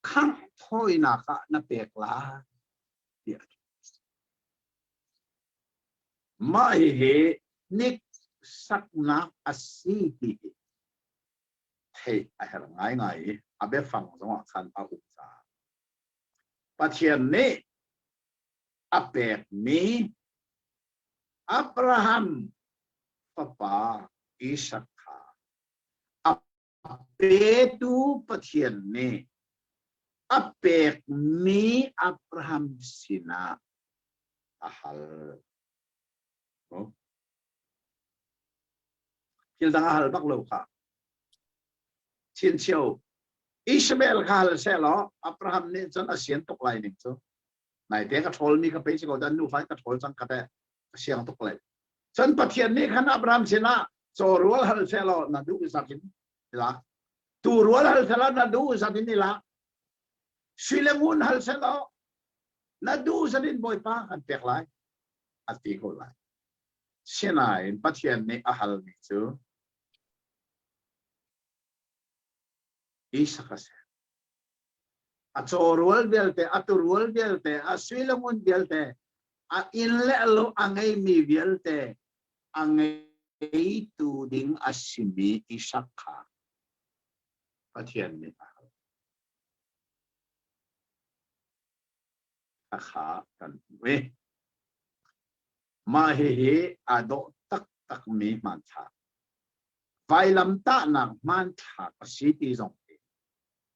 ขังถอยนักนับเปกลาเดียมาเฮนิกสักนักอาศีฮิเฮ้ยอะไรง่ายอาเบฟังสงขันอาอุตาปะเทียนนี้อาเปกมีอับราฮัมปาอิสักขาอาเปตูปะเทียนนี้อาเปกมีอับราฮัมสินาอาฮัลคิดตั้งอาฮัลบักโลค่ะชินเชียวอิสมาเอลข้าฮัลเซลล์อับราฮัมนี่จนอาเซียนตกไหลหนึ่งจ้ะนายเด็กก็ทอลมีก็เป็นสิ่งที่นูไฟก็ทอลจังก็ได้เสียงตกเลยฉันปะเทียนนี้ขันอับราฮัมสินะโซรัวฮัลเซลล์นัดดูอิสักินนี่ละตูรัวฮัลเซลล์นัดดูอิสักินนี่ละซิเลมุนฮัลเซลล์นัดดูอิสักินบ่อยป้ากันเปกไลอัติโกไลเช่นไหนปะเทียนนี้อาฮัลนี่จ้ะอิสักเซอัจฉริยะเดลเตอัตุรัวเดลเตอัสวิลมุนเดลเตอินเลโลอังไงมีเดลเตอังไงตูดิงอัสมีอิสักขาปะเทียนนี่อาขากันเวมาเฮอดตักมีมันชาไฟลำตานักมันชาก็สิติจง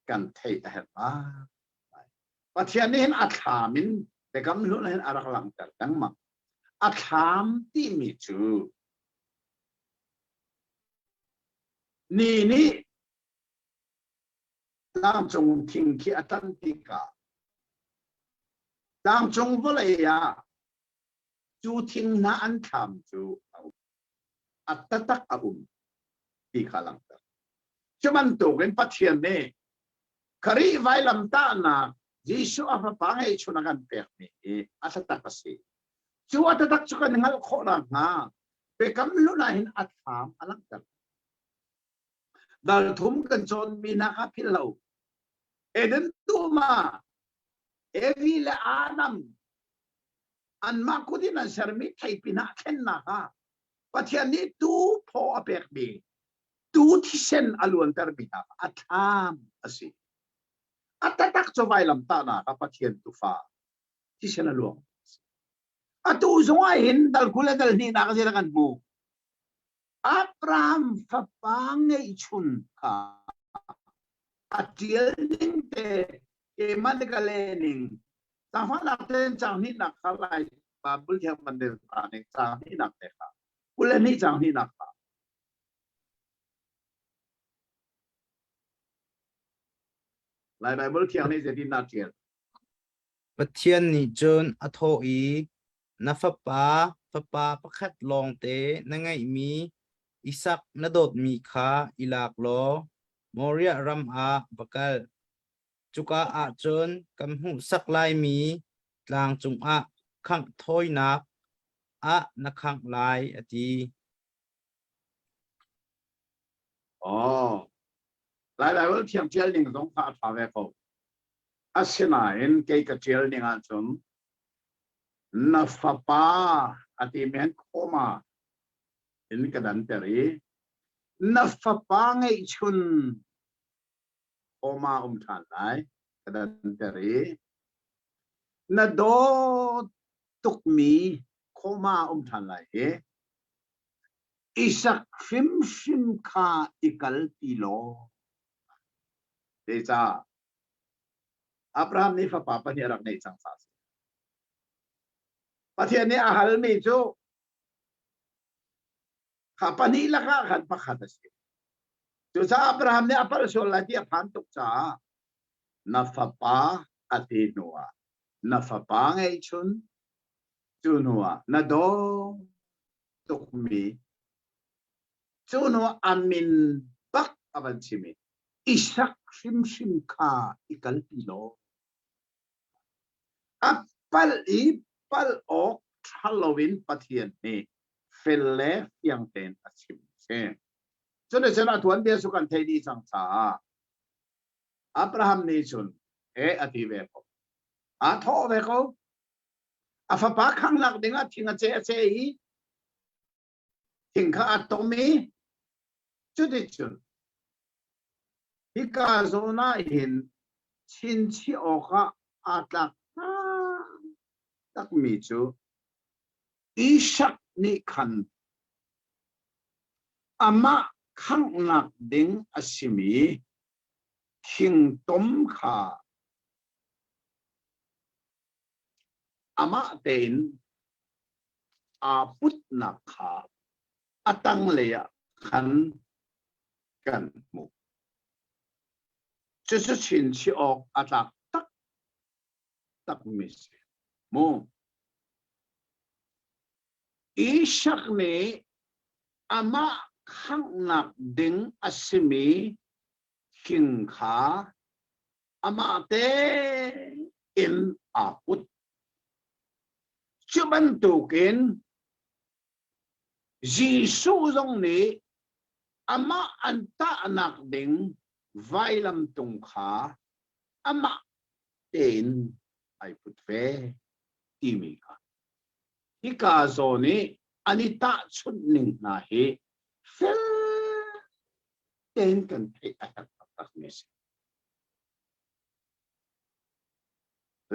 กันเทอะเหรอปะเทียนนี้เห็นอัฐามินแต่ก็ไม่รู้เห็นอะไรหลังจากนั้นมาอัฐามที่มีจูนี่ตามจงทิ้งขี้อัตันติกาตามจงวลัยยาจูทิ้งน่าอันทำจูอัตตักอาที่ขลังจากจะมันตัวเป็นปะเทียนนี้ครีไว้ลำตานายิสุอาภาให้ชุนกันเปียกนี่อัตตักสิจูอัตตักชุกันงั้นโคราณาเปกำลุนาหินอัตถามอลังกันดาลทุ่มกันจนมีนักพิลาวเอเดนตูมาเอวิเลอาดัมอันมาคุดินันเสร์มิไทยพินาเข็นนะฮะปัจจัยนี้ตูพอเปียกบี tu thi sen alun termina atham asi atatak cho vai lam ta na ka pathian tu fa thi sen alun atu zonga hin dal kula dal ni na ka sila kan bu Abraham fa pangai chun ka atiel ning te e malikalening ta fa la ten chang ni na khalai ba bul thang mandel ta ne chang ni na te kha kula ni chang ni na kha lai bai bul thiang ni je din na tiel Pathian ni chun atho i na fa pa pakhat long te na ngai mi isak na dot mi kha ilak lo Moria ram a bakal chuka a chun kam hu sak lai mi tlang chung a khang thoi nak a na khang lai ati lai bai bul thiang tiel ning dong pha pha ve ko asina en ke ka tiel ning an chun na fa pa ati men khoma in ka dan teri na fa pa ngai chun khoma than lai ka dan teri na do tuk mi khoma than lai he isak phim kha ikal ti lo de cha Abraham ni fa pa pa ni rak nei chang sa pathian ni ahal mi chu kha pani la kha khan pa kha ta si chu cha Abraham ni apar so la dia phan tuk cha na fa pa ati noa na fa pa ngai chun chu noa na do tuk mi chu noa amin bak aban chimi isak sim kha ikal pi lo apal i pal ok Halloween pathian ni felle yang ten achim se chune chana tuan bia su kan thei di chang cha Abraham ni chun e ati ve ko a tho ve ko a fa pa khang lak dinga thinga che hi thing kha atomi chu de chun hi ka zona hin chin chi oka atlak tak mi chu isak ni khan ama khang nak ding asimi king tom kha ama ten a put na kha atang leya khan kan mu chu chu chin chi ok atlak tak mi se mo isak ni ama khang nak ding asimi king kha ama te in aput chuban tukin Jisu zong ni ama anta anak ding vailam tung kha ama ten ai put ve timi ka hika zoni anita chut ning na he fel ten kan thei atak tak mes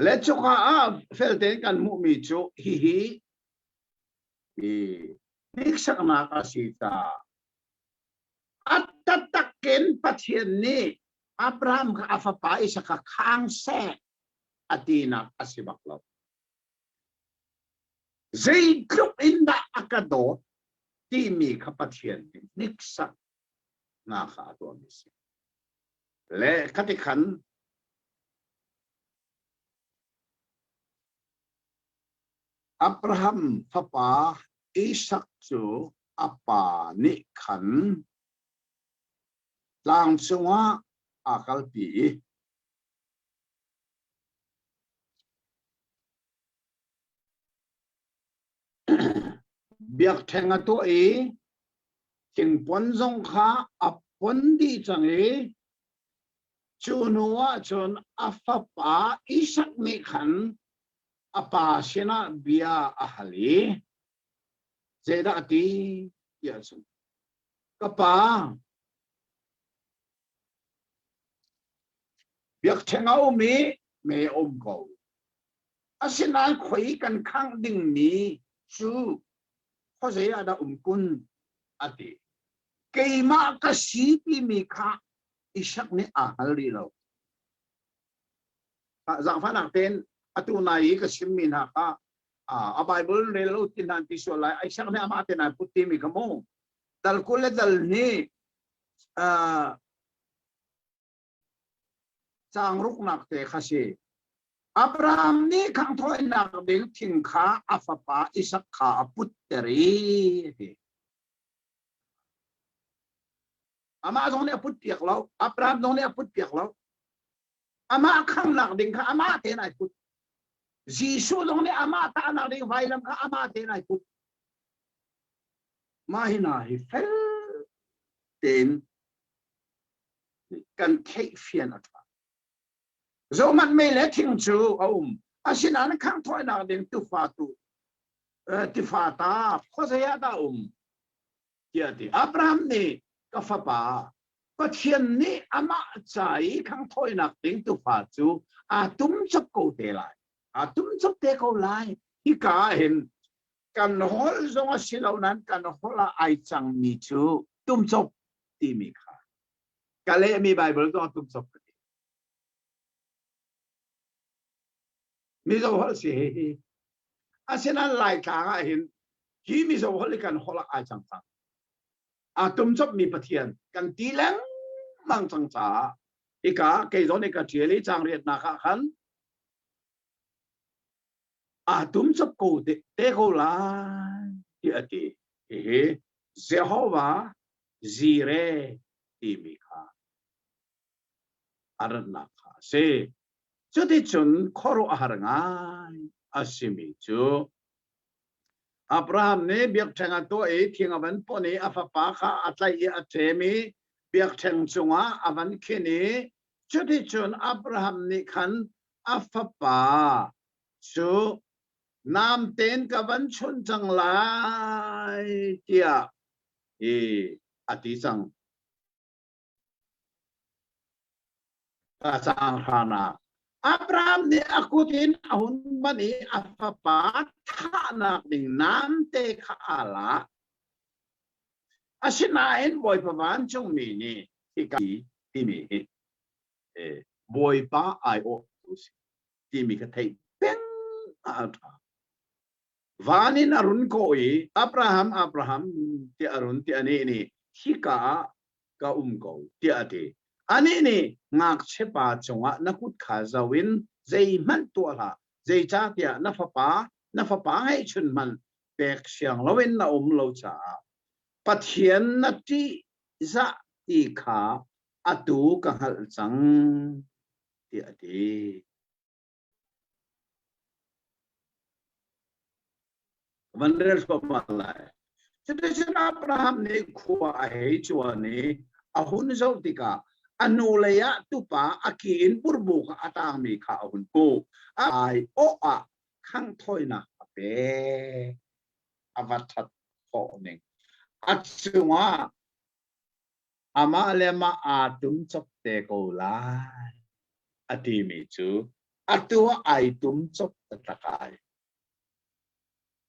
le chuka a fel ten kan mu mi chu hi niksak na ka sita at tatakin pathian ni Abraham ka afapa isa ka khang se atina asibaklaw zay group inda akado timi kapathian niksak na ka adonis le katikan Abraham papa Isaac chu apa ni khan lang chunga akal pi biak thenga to e king pon zong kha apon di chang e chunuwa chun afapa Isaac ni khan apa sina bia ahali zeda ati ya chun kapa việc thằng áo mi mẹ ôm cầu xin anh khuấy cần khang đinh mi chú có gì ada cun ati cây mà cái sĩ pi mi khá isak ni ahali lo dạng phát nặng tên atu này cái sim min ha ka a Bible ne lo tin han ti so lai isak ni ama tên này puti mi kamo dal kule dal ni sang ruk nak te khasi Abraham ni khang thoi nak ding thing kha afapa isak kha putteri ama dong ne put piak lo Abraham dong ne put piak lo ama khang nak ding kha ama te nai put Jisu dong ne ama ta nak ding vai lam kha ama te nai put mahina hi fel ten kan kei fian atwa zo man me le thing chu asin an khang thoi nak ding tu fa ta kho se ya da kia ti Abraham ni ka fa pa pathian ni ama chai khang thoi nak ding tu fa chu tum chap ko te lai tum chap te ko lai hi ka hin kan hol zonga silau nan kan hola ai chang mi chu tum chop ti mi kha kale mi Bible zo tum chop mi zo hol si asena lai ka hin hi mi zo hol kan hola ai chang chang tum chop mi pathian kan ti lang mang chang cha ika ke zo ne ka thieli chang riat na kha khan tum chop ko te ko la ti ati Jehovah Jireh ti mi kha arna kha se cho ti chun khoro aharngai asimi chu Abraham ne biak thanga to thing avan poni afapa kha atlai athemi biak thang chunga avan khini cho ti chun Abraham ni khan afapa chu nam ten ka van chun chang lai tia ati sang ka sang hana Abraham ni akutin ahun mani afapa thana ding nam te kha ala asinain boy pavan chung mi ni ti mi boy pa ai o ti mi ka thei peng ata vanin arun ko Abraham ti arun ti ani ni hika ka ko ti ati ani ni ngak chepa chunga nakut kha zawin zei man to la zei cha tia na fa pa hai chun man pek siang lawin na lo cha pathian na ti za ti kha atu ka hal chang ti ati Vandrel Pamala. Tradition Abraham ne Kua Ahechuani, Ahun Zotika, Anulaya Tupa, Aki in Burbuka Atami Kaun Po, I Oa, Kang Toina, Abe Avatat Honing. Atsuma Amalema Atum Chop Teko Lai Atimi Chu, Atua Itum Chop Takai.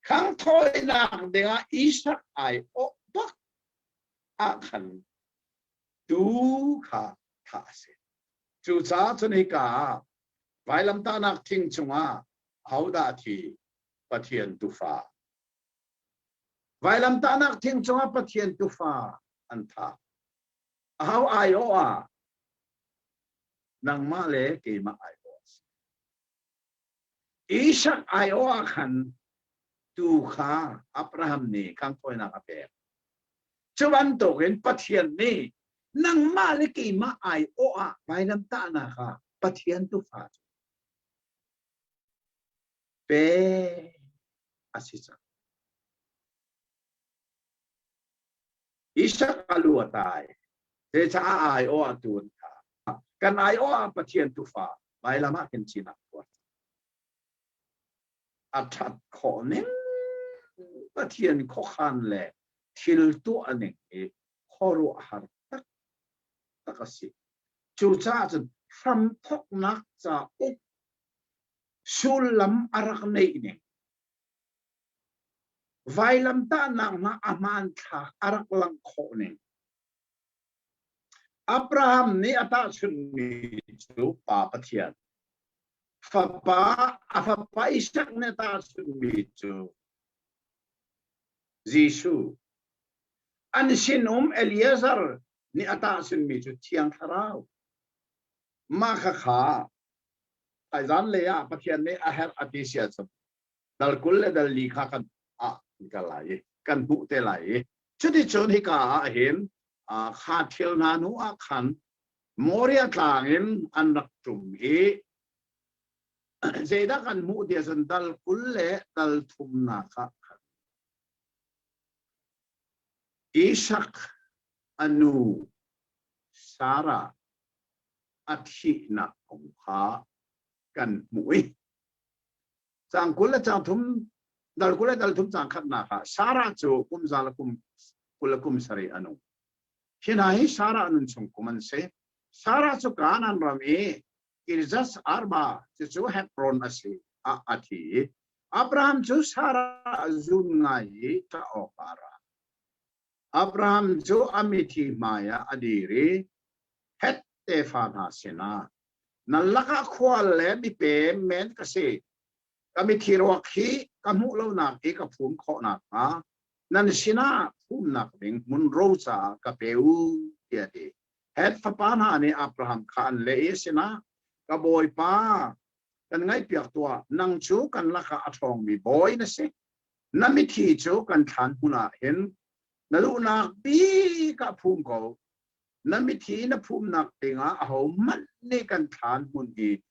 Khang thoi nàng dengan Ishak ai opak akan du kha se chu cha chuni ka vai lam ta nak thing chunga hau da thi pathian tu fa vai lam ta nak thing chunga pathian tu fa an tha hau ai o a nang ma le ke ma ai o Ishak ai o akan tu kha Abraham ni kang thoi na ape chuan to gen pathian ni nang ma le ki ma ai o a vai lam ta na kha pathian tu fa pe asisa Ishak alu atai se cha ai o atun kha kan ai o a pathian tu fa vai lam a ken china ko athat kho ning pathian kho khan le thil tu aning e khoro har tak takasi chu cha from thok nak cha up sulam arak nei ne vailam ta nang na aman tha arak lang kho ne Abraham ni ata sun mi chu pa pathian fa pa Isaac ne ta sun mi chu Jisu an sin Eliezer ni ata sun mi chu thiang tharau ma kha ai zan le ya pathian ne a her atisia chu dal kul le dal li kha kan a ka lai kan bu te lai chu ti chon hi ka hen kha thil na nu a khan moria tlangin an rak tum hi zeda kan mu dia san dal kul le dal thum na kha Isaac anu Sarah athi na ong kha kan mu'i chang kul le chang thum dal kul le dal thum chang khat na kha Sarah chu kum zal kum kul kum sari anu Hinai Sarah anun chung kuman se Sarah chu kanan rami Kirjas arba chu Hebron asi a athi Abraham chu Sarah zun ngai ta opara Abraham chu amithi maya adiri het te fana sena nalaka khwal le bi pe men ka se amithi ro khi kamu lo na e ka phum kho na ha nan sina phum na beng mun ro cha ka peu tia de het fa pa na ne Abraham khan le e sina ka boy pa kan ngai piak tua nang chu kan laka athong mi boy na se namithi chu kan than huna hen nalu na bi ka phum ko namithi na phum nak tinga a ho man ne kan than hun gi